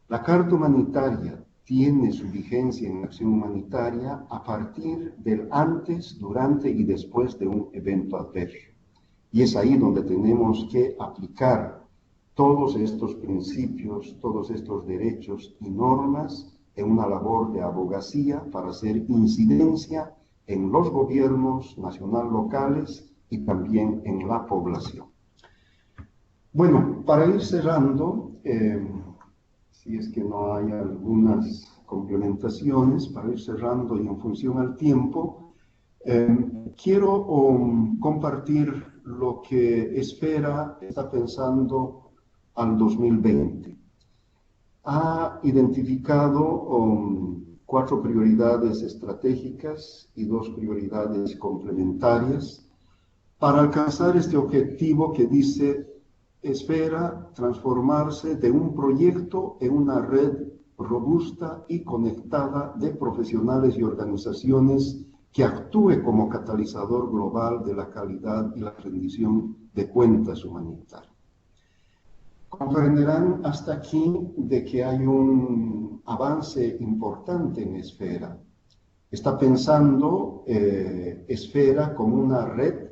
la Carta Humanitaria tiene su vigencia en la acción humanitaria a partir del antes, durante y después de un evento adverso. Y es ahí donde tenemos que aplicar todos estos principios, todos estos derechos y normas en una labor de abogacía para hacer incidencia en los gobiernos nacional locales y también en la población. Bueno, para ir cerrando, si es que no hay algunas complementaciones, para ir cerrando y en función al tiempo, quiero compartir lo que Esfera está pensando al 2020. Ha identificado 4 prioridades estratégicas y 2 prioridades complementarias para alcanzar este objetivo que dice Esfera transformarse de un proyecto en una red robusta y conectada de profesionales y organizaciones que actúe como catalizador global de la calidad y la rendición de cuentas humanitarias. Comprenderán hasta aquí de que hay un avance importante en Esfera. Está pensando Esfera como una red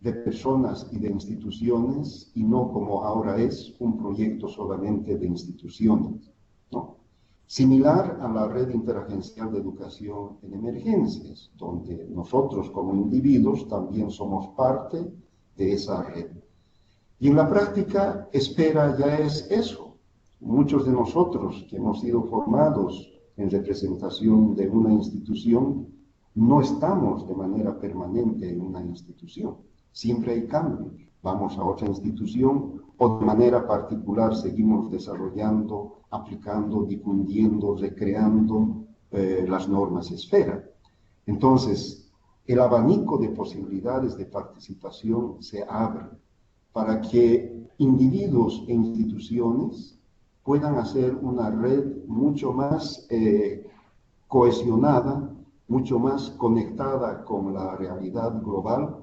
de personas y de instituciones y no como ahora es un proyecto solamente de instituciones, ¿no? Similar a la red interagencial de educación en emergencias, donde nosotros como individuos también somos parte de esa red. Y en la práctica, Esfera ya es eso. Muchos de nosotros que hemos sido formados en representación de una institución, no estamos de manera permanente en una institución. Siempre hay cambios. Vamos a otra institución o de manera particular seguimos desarrollando, aplicando, difundiendo, recreando las normas Esfera. Entonces, el abanico de posibilidades de participación se abre para que individuos e instituciones puedan hacer una red mucho más cohesionada, mucho más conectada con la realidad global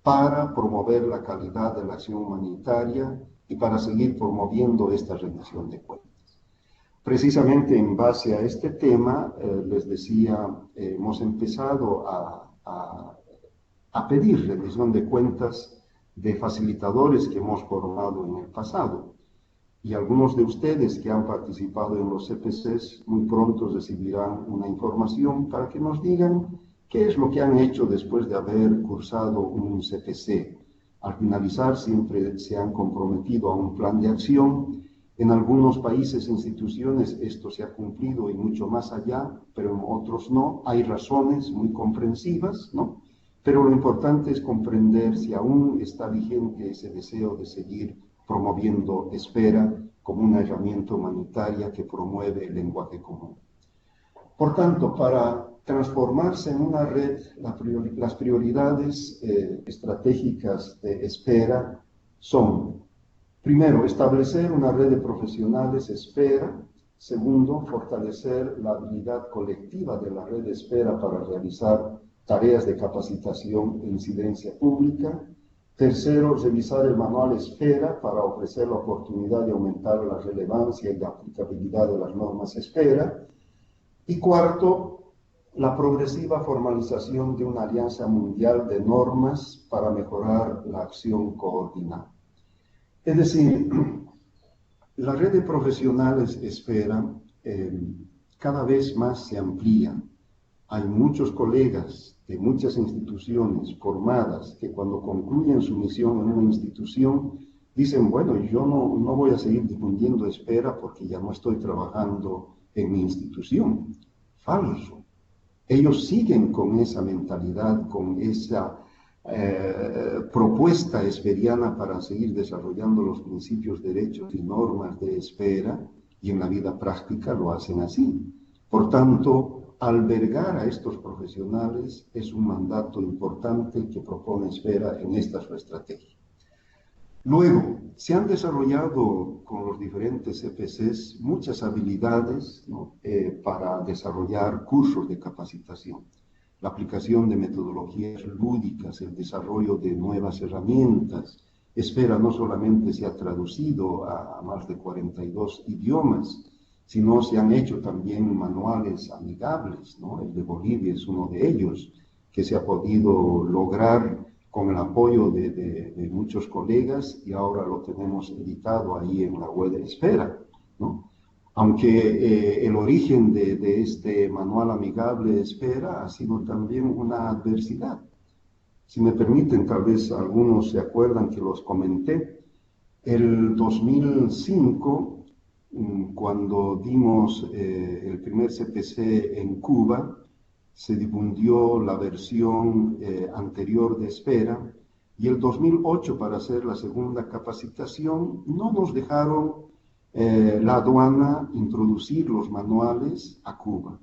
para promover la calidad de la acción humanitaria y para seguir promoviendo esta rendición de cuentas. Precisamente en base a este tema, les decía, hemos empezado a pedir rendición de cuentas de facilitadores que hemos formado en el pasado. Y algunos de ustedes que han participado en los CPCs muy pronto recibirán una información para que nos digan qué es lo que han hecho después de haber cursado un CPC. Al finalizar siempre se han comprometido a un plan de acción. En algunos países e instituciones esto se ha cumplido y mucho más allá, pero en otros no. Hay razones muy comprensivas, ¿no? Pero lo importante es comprender si aún está vigente ese deseo de seguir promoviendo Espera como una herramienta humanitaria que promueve el lenguaje común. Por tanto, para transformarse en una red, las prioridades estratégicas de Espera son: primero, establecer una red de profesionales Espera. Segundo, fortalecer la habilidad colectiva de la red Espera para realizar tareas de capacitación e incidencia pública. Tercero, revisar el manual Espera para ofrecer la oportunidad de aumentar la relevancia y la aplicabilidad de las normas Espera. Y cuarto, la progresiva formalización de una alianza mundial de normas para mejorar la acción coordinada. Es decir, la red de profesionales Espera cada vez más se amplía. Hay muchos colegas de muchas instituciones formadas que cuando concluyen su misión en una institución dicen, bueno, yo no voy a seguir difundiendo Espera porque ya no estoy trabajando en mi institución. Falso. Ellos siguen con esa mentalidad, con esa propuesta esperiana para seguir desarrollando los principios, derechos y normas de Espera, y en la vida práctica lo hacen así. Por tanto, albergar a estos profesionales es un mandato importante que propone Espera en esta su estrategia. Luego, se han desarrollado con los diferentes CPCs muchas habilidades, ¿no? Para desarrollar cursos de capacitación. La aplicación de metodologías lúdicas, el desarrollo de nuevas herramientas. Espera no solamente se ha traducido a más de 42 idiomas, sino se han hecho también manuales amigables, ¿no? El de Bolivia es uno de ellos, que se ha podido lograr con el apoyo de muchos colegas, y ahora lo tenemos editado ahí en la web de Espera, ¿no? Aunque el origen de este manual amigable de Espera ha sido también una adversidad. Si me permiten, tal vez algunos se acuerdan que los comenté. El 2005, cuando dimos el primer CPC en Cuba, se difundió la versión anterior de Espera, y el 2008, para hacer la segunda capacitación, no nos dejaron la aduana introducir los manuales a Cuba.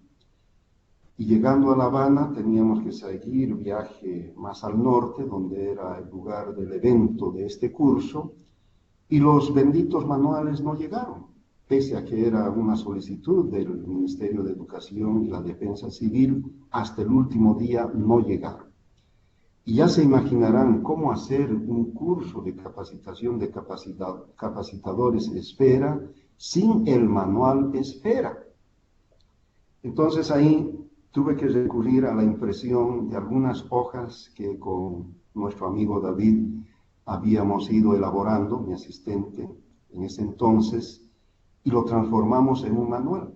Y llegando a La Habana teníamos que seguir viaje más al norte, donde era el lugar del evento de este curso, y los benditos manuales no llegaron, pese a que era una solicitud del Ministerio de Educación y la Defensa Civil. Hasta el último día no llegaron. Y ya se imaginarán cómo hacer un curso de capacitación de capacitadores Espera sin el manual Espera. Entonces ahí tuve que recurrir a la impresión de algunas hojas que con nuestro amigo David habíamos ido elaborando, mi asistente en ese entonces, y lo transformamos en un manual.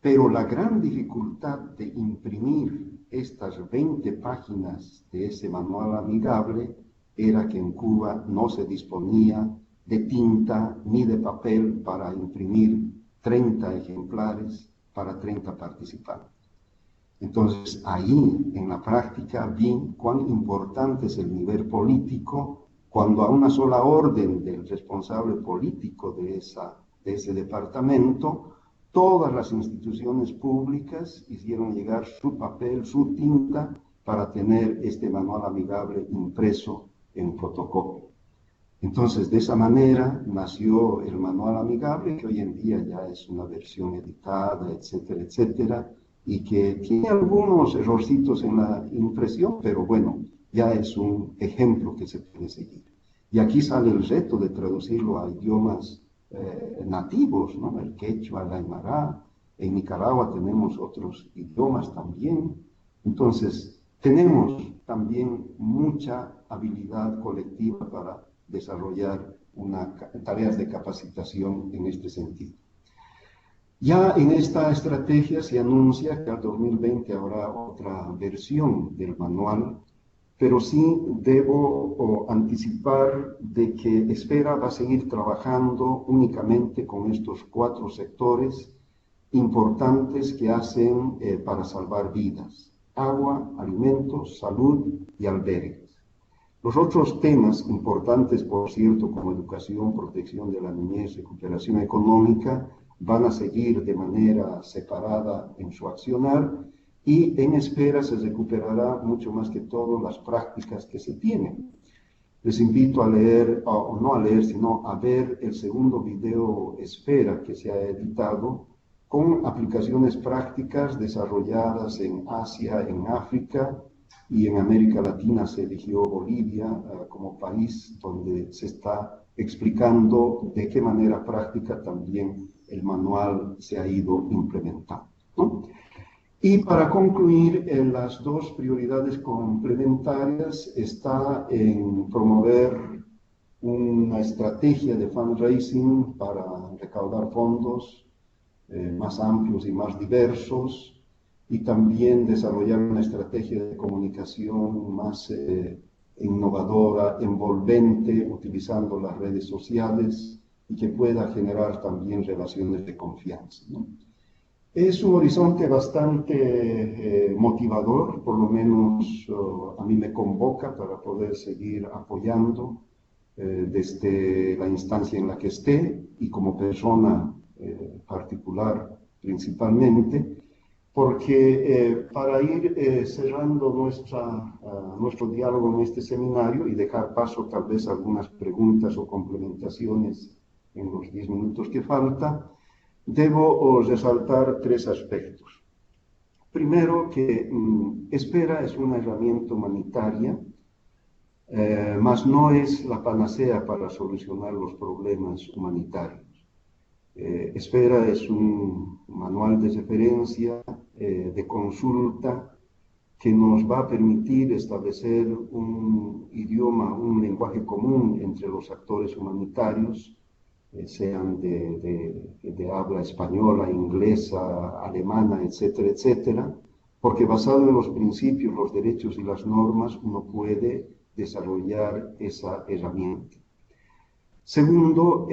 Pero la gran dificultad de imprimir estas 20 páginas de ese manual amigable era que en Cuba no se disponía de tinta ni de papel para imprimir 30 ejemplares para 30 participantes. Entonces ahí en la práctica vi cuán importante es el nivel político cuando a una sola orden del responsable político de ese departamento, todas las instituciones públicas hicieron llegar su papel, su tinta, para tener este manual amigable impreso en fotocopia. Entonces, de esa manera nació el manual amigable, que hoy en día ya es una versión editada, etcétera, etcétera, y que tiene algunos errorcitos en la impresión, pero bueno, ya es un ejemplo que se puede seguir. Y aquí sale el reto de traducirlo a idiomas nativos, ¿no? El quechua, el aymara. En Nicaragua tenemos otros idiomas también. Entonces, tenemos también mucha habilidad colectiva para desarrollar tareas de capacitación en este sentido. Ya en esta estrategia se anuncia que al 2020 habrá otra versión del manual, pero sí debo anticipar de que Esfera va a seguir trabajando únicamente con estos 4 sectores importantes que hacen para salvar vidas: agua, alimentos, salud y albergues. Los otros temas importantes, por cierto, como educación, protección de la niñez, recuperación económica, van a seguir de manera separada en su accionar, y en Esfera se recuperará mucho más que todo las prácticas que se tienen. Les invito a leer, o no a leer, sino a ver el segundo video Esfera que se ha editado, con aplicaciones prácticas desarrolladas en Asia, en África, y en América Latina se eligió Bolivia como país donde se está explicando de qué manera práctica también el manual se ha ido implementando, ¿no? Y para concluir, las 2 prioridades complementarias está en promover una estrategia de fundraising para recaudar fondos más amplios y más diversos, y también desarrollar una estrategia de comunicación más innovadora, envolvente, utilizando las redes sociales y que pueda generar también relaciones de confianza, ¿no? Es un horizonte bastante motivador, por lo menos a mí me convoca para poder seguir apoyando desde la instancia en la que esté y como persona particular principalmente, porque para ir cerrando nuestro diálogo en este seminario y dejar paso tal vez a algunas preguntas o complementaciones en los 10 minutos que falta, debo resaltar 3 aspectos. Primero, que Esfera es una herramienta humanitaria, mas no es la panacea para solucionar los problemas humanitarios. Esfera es un manual de referencia, de consulta, que nos va a permitir establecer un idioma, un lenguaje común entre los actores humanitarios, sean de habla española, inglesa, alemana, etcétera, etcétera, porque basado en los principios, los derechos y las normas, uno puede desarrollar esa herramienta. Segundo,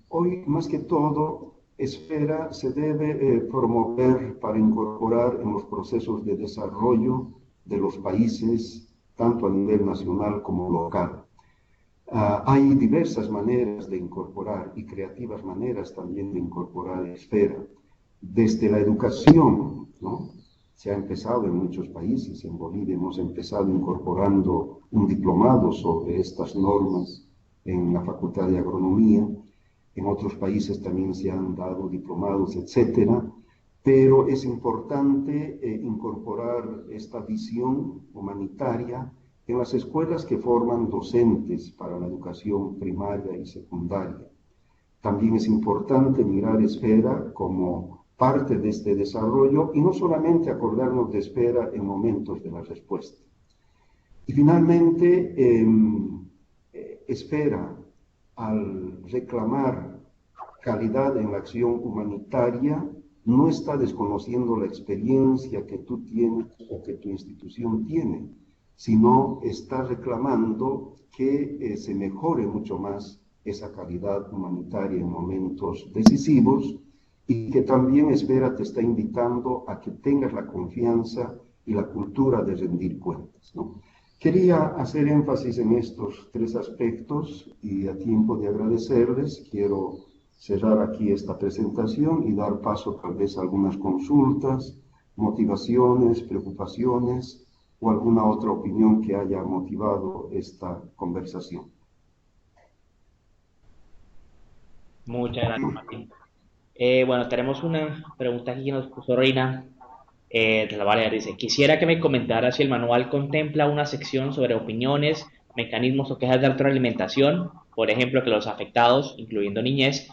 hoy más que todo, Esfera se debe promover para incorporar en los procesos de desarrollo de los países, tanto a nivel nacional como local. Hay diversas maneras de incorporar y creativas maneras también de incorporar Esfera. Desde la educación, ¿no? Se ha empezado en muchos países. En Bolivia hemos empezado incorporando un diplomado sobre estas normas en la Facultad de Agronomía. En otros países también se han dado diplomados, etcétera. Pero es importante incorporar esta visión humanitaria en las escuelas que forman docentes para la educación primaria y secundaria. También es importante mirar Esfera como parte de este desarrollo y no solamente acordarnos de Esfera en momentos de la respuesta. Y finalmente, Esfera, al reclamar calidad en la acción humanitaria, no está desconociendo la experiencia que tú tienes o que tu institución tiene, sino está reclamando que se mejore mucho más esa calidad humanitaria en momentos decisivos, y que también Esfera te está invitando a que tengas la confianza y la cultura de rendir cuentas, ¿no? Quería hacer énfasis en estos 3 aspectos y a tiempo de agradecerles, quiero cerrar aquí esta presentación y dar paso tal vez a algunas consultas, motivaciones, preocupaciones o alguna otra opinión que haya motivado esta conversación. Muchas gracias, Martín. Bueno, tenemos una pregunta aquí que nos puso Reina de la Balear. Dice: quisiera que me comentara si el manual contempla una sección sobre opiniones, mecanismos o quejas de retroalimentación Por ejemplo, que los afectados, incluyendo niñez,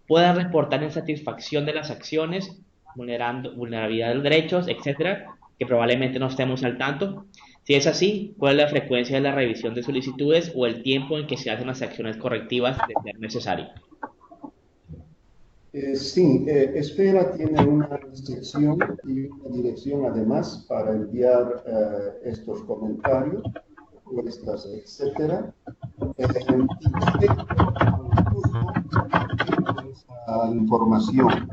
puedan reportar insatisfacción de las acciones, vulnerabilidad de los derechos, etcétera, que probablemente no estemos al tanto. Si es así, ¿cuál es la frecuencia de la revisión de solicitudes o el tiempo en que se hacen las acciones correctivas de ser necesario? Sí, Esfera tiene una sección y una dirección además para enviar estos comentarios, propuestas, etcétera. Y respecto al curso, tengo esa información.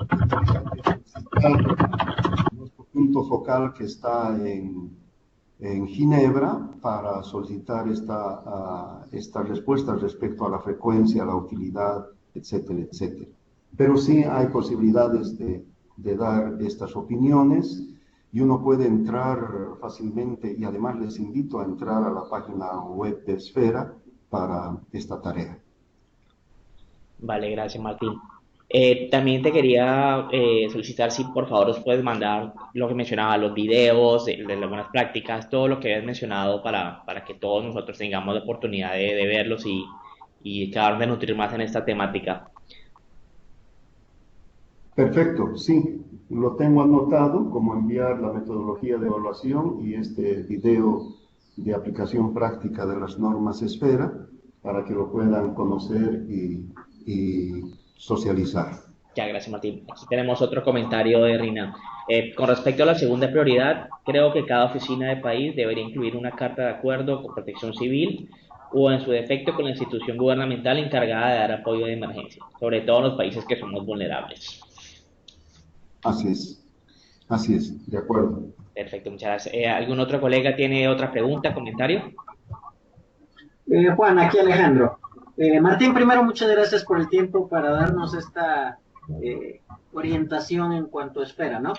Tendría que solicitar nuestro punto focal que está en Ginebra para solicitar esta respuesta respecto a la frecuencia, la utilidad, etcétera, etcétera. Pero sí hay posibilidades de dar estas opiniones y uno puede entrar fácilmente y además les invito a entrar a la página web de Esfera para esta tarea. Vale, gracias, Martín. También te quería solicitar si por favor nos puedes mandar lo que mencionaba, los videos de las buenas prácticas, todo lo que habías mencionado para que todos nosotros tengamos la oportunidad de verlos y acabar de nutrir más en esta temática. Perfecto, sí, lo tengo anotado como enviar la metodología de evaluación y este video de aplicación práctica de las normas Esfera para que lo puedan conocer y socializar. Ya, gracias, Martín. Aquí tenemos otro comentario de Rina. Con respecto a la segunda prioridad, creo que cada oficina de país debería incluir una carta de acuerdo con protección civil o en su defecto con la institución gubernamental encargada de dar apoyo de emergencia, sobre todo en los países que somos vulnerables. Así así es, de acuerdo. Perfecto, muchas gracias. ¿Algún otro colega tiene otra pregunta, comentario? Juan, aquí Alejandro. Martín, primero muchas gracias por el tiempo para darnos esta orientación en cuanto a Esfera, ¿no?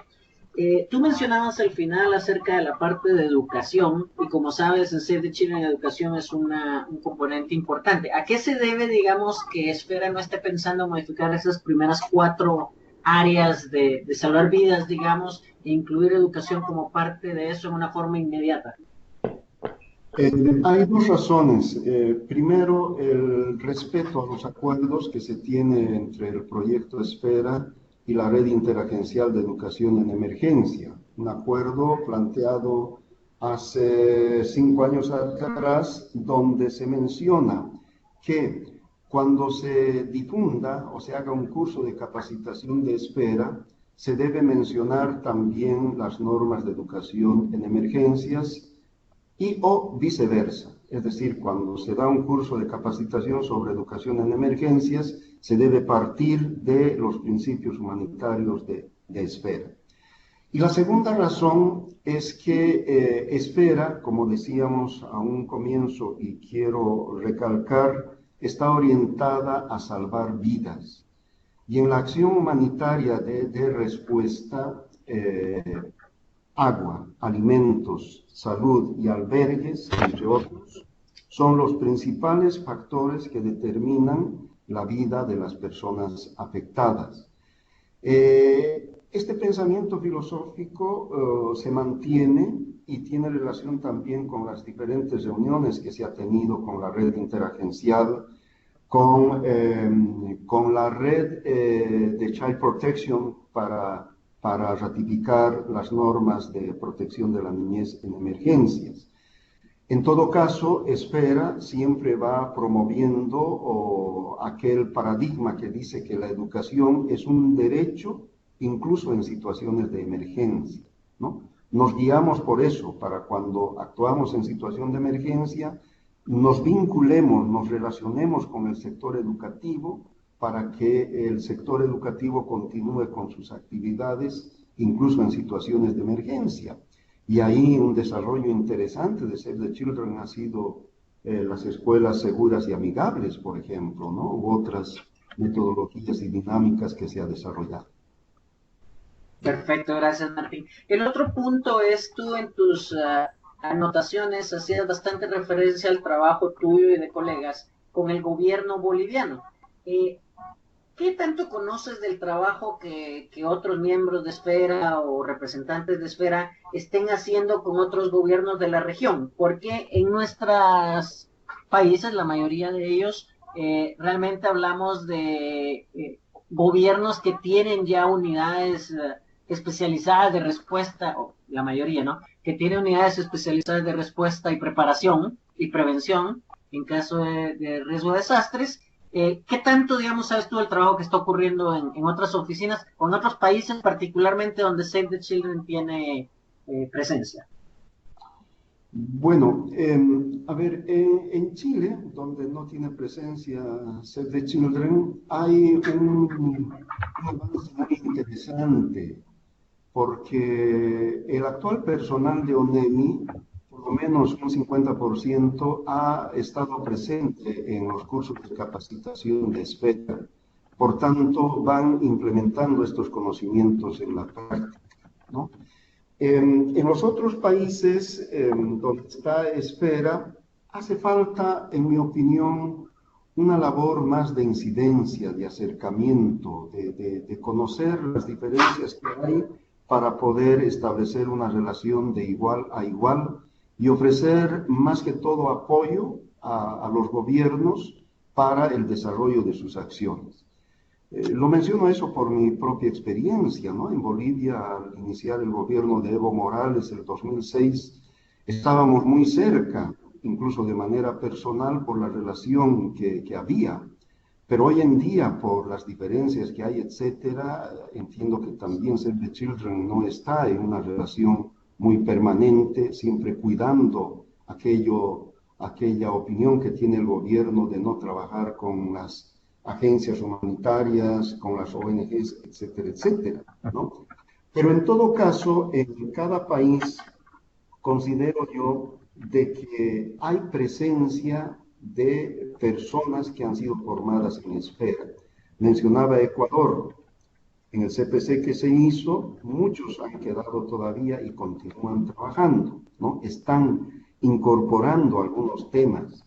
Tú mencionabas al final acerca de la parte de educación y como sabes, en Save the Children en educación es un componente importante. ¿A qué se debe, digamos, que Esfera no esté pensando en modificar esas primeras 4 áreas de salvar vidas, digamos, e incluir educación como parte de eso en una forma inmediata? Hay dos razones. Primero, el respeto a los acuerdos que se tiene entre el proyecto Esfera y la Red Interagencial de Educación en Emergencia. Un acuerdo planteado hace 5 años atrás, donde se menciona que cuando se difunda o se haga un curso de capacitación de Esfera, se debe mencionar también las normas de educación en emergencias y o viceversa. Es decir, cuando se da un curso de capacitación sobre educación en emergencias, se debe partir de los principios humanitarios de Esfera. Y la segunda razón es que Esfera, como decíamos a un comienzo y quiero recalcar, está orientada a salvar vidas. Y en la acción humanitaria de respuesta, agua, alimentos, salud y albergues, entre otros, son los principales factores que determinan la vida de las personas afectadas. Este pensamiento filosófico se mantiene y tiene relación también con las diferentes reuniones que se ha tenido con la red interagencial, con la red de Child Protection para ratificar las normas de protección de la niñez en emergencias. En todo caso, Esfera siempre va promoviendo aquel paradigma que dice que la educación es un derecho incluso en situaciones de emergencia, ¿no? Nos guiamos por eso, para cuando actuamos en situación de emergencia, nos vinculemos, nos relacionemos con el sector educativo para que el sector educativo continúe con sus actividades, incluso en situaciones de emergencia. Y ahí un desarrollo interesante de Save the Children ha sido las escuelas seguras y amigables, por ejemplo, ¿no? U otras metodologías y dinámicas que se ha desarrollado. Perfecto, gracias Martín. El otro punto es tú en tus anotaciones hacías bastante referencia al trabajo tuyo y de colegas con el gobierno boliviano. ¿Qué tanto conoces del trabajo que otros miembros de Esfera o representantes de Esfera estén haciendo con otros gobiernos de la región? Porque en nuestras países, la mayoría de ellos, realmente hablamos de gobiernos que tienen ya unidades especializadas de respuesta, o la mayoría, ¿no? Que tienen unidades especializadas de respuesta y preparación y prevención en caso de riesgo de desastres. ¿Qué tanto, digamos, sabes tú del trabajo que está ocurriendo en otras oficinas o en otros países, particularmente donde Save the Children tiene presencia? Bueno, a ver, en Chile, donde no tiene presencia Save the Children, hay un avance muy interesante, porque el actual personal de ONEMI, por lo menos un 50%, ha estado presente en los cursos de capacitación de esfera. Por tanto, van implementando estos conocimientos en la práctica, ¿no? En los otros países donde está esfera, hace falta, en mi opinión, una labor más de incidencia, de acercamiento, de conocer las diferencias que hay para poder establecer una relación de igual a igual y ofrecer más que todo apoyo a los gobiernos para el desarrollo de sus acciones. Lo menciono eso por mi propia experiencia, ¿no? En Bolivia, al iniciar el gobierno de Evo Morales en el 2006, estábamos muy cerca, incluso de manera personal, por la relación que había. Pero hoy en día, por las diferencias que hay, etcétera, entiendo que también Save the Children no está en una relación muy permanente, siempre cuidando aquella opinión que tiene el gobierno de no trabajar con las agencias humanitarias, con las ONGs, etcétera, etcétera, ¿no? Pero en todo caso, en cada país considero yo de que hay presencia de personas que han sido formadas en esfera. Mencionaba Ecuador, en el CPC que se hizo, muchos han quedado todavía y continúan trabajando, ¿no? Están incorporando algunos temas.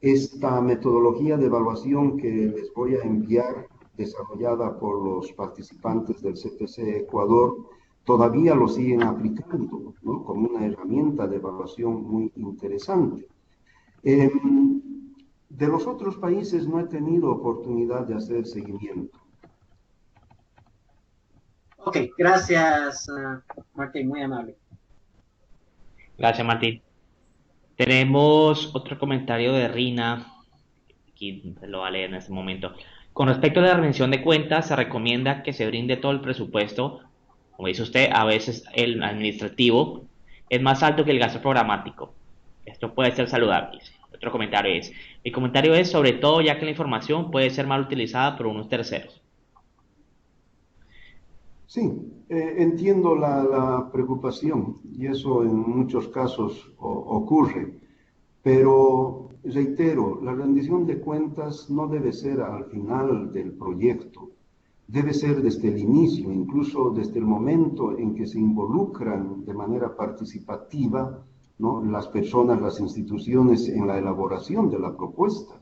Esta metodología de evaluación que les voy a enviar, desarrollada por los participantes del CPC Ecuador, todavía lo siguen aplicando, ¿no? Como una herramienta de evaluación muy interesante. De los otros países no he tenido oportunidad de hacer seguimiento. Ok, gracias, Martín, muy amable. Gracias, Martín. Tenemos otro comentario de Rina, aquí lo va a leer en este momento. Con respecto a la rendición de cuentas, se recomienda que se brinde todo el presupuesto. Como dice usted, a veces el administrativo es más alto que el gasto programático. Esto puede ser saludable. Otro comentario es, mi comentario es sobre todo ya que la información puede ser mal utilizada por unos terceros. Sí, entiendo la preocupación y eso en muchos casos ocurre, pero reitero, la rendición de cuentas no debe ser al final del proyecto, debe ser desde el inicio, incluso desde el momento en que se involucran de manera participativa, ¿no? Las personas, las instituciones en la elaboración de la propuesta,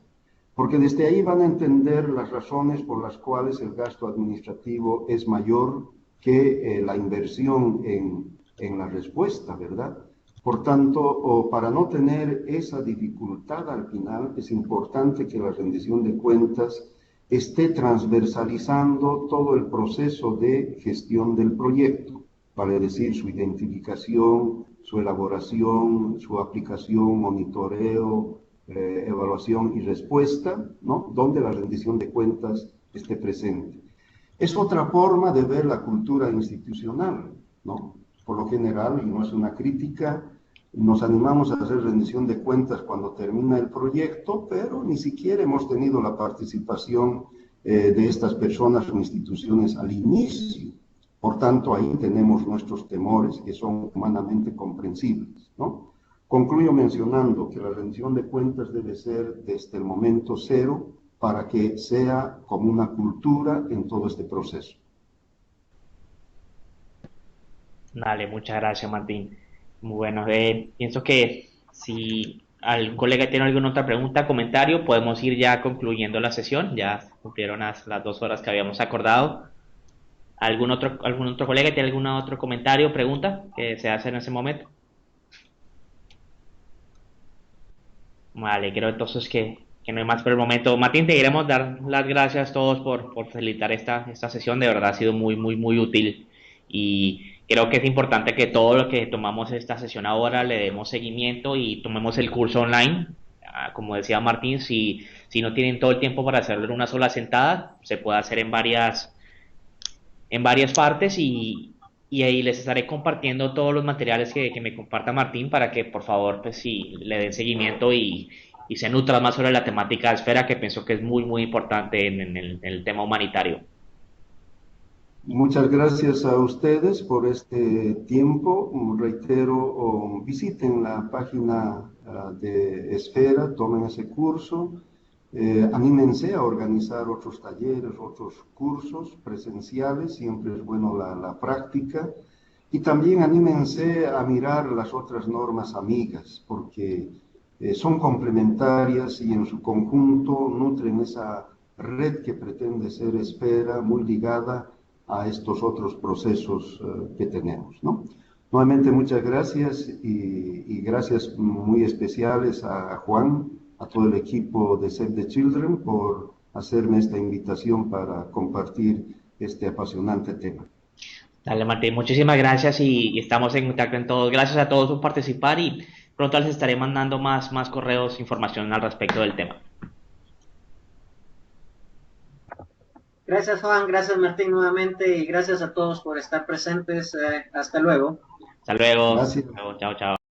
porque desde ahí van a entender las razones por las cuales el gasto administrativo es mayor que la inversión en la respuesta, ¿verdad? Por tanto, para no tener esa dificultad al final, es importante que la rendición de cuentas esté transversalizando todo el proceso de gestión del proyecto, vale decir, su identificación, su elaboración, su aplicación, monitoreo, evaluación y respuesta, ¿no? Donde la rendición de cuentas esté presente. Es otra forma de ver la cultura institucional, ¿no? Por lo general, y no es una crítica, nos animamos a hacer rendición de cuentas cuando termina el proyecto, pero ni siquiera hemos tenido la participación de estas personas o instituciones al inicio. Por tanto, ahí tenemos nuestros temores que son humanamente comprensibles, ¿no? Concluyo mencionando que la rendición de cuentas debe ser desde el momento cero para que sea como una cultura en todo este proceso. Dale, muchas gracias, Martín. Muy bueno. Pienso que si algún colega tiene alguna otra pregunta, comentario, podemos ir ya concluyendo la sesión. Ya cumplieron las 2 horas que habíamos acordado. ¿Algún otro colega tiene algún otro comentario, pregunta que se hace en ese momento? Vale, creo entonces que no hay más por el momento. Martín, te queremos dar las gracias a todos por facilitar esta sesión. De verdad ha sido muy, muy, muy útil. Y creo que es importante que todo lo que tomamos esta sesión ahora le demos seguimiento y tomemos el curso online. Como decía Martín, si no tienen todo el tiempo para hacerlo en una sola sentada, se puede hacer en varias partes y ahí les estaré compartiendo todos los materiales que me comparta Martín para que por favor pues sí le den seguimiento y se nutran más sobre la temática de esfera que pienso que es muy muy importante en el tema humanitario. Muchas gracias a ustedes por este tiempo. Reitero, visiten la página de Esfera, tomen ese curso, anímense a organizar otros talleres, otros cursos presenciales, siempre es bueno la práctica. Y también anímense a mirar las otras normas amigas, porque son complementarias y en su conjunto nutren esa red que pretende ser Esfera, muy ligada a estos otros procesos que tenemos, ¿no? Nuevamente muchas gracias y gracias muy especiales a Juan, a todo el equipo de Save the Children por hacerme esta invitación para compartir este apasionante tema. Dale Martín, muchísimas gracias y estamos en contacto en todos. Gracias a todos por participar y pronto les estaré mandando más correos, información al respecto del tema. Gracias Juan, gracias Martín nuevamente y gracias a todos por estar presentes. Hasta luego. Hasta luego. Gracias. Chao, chao.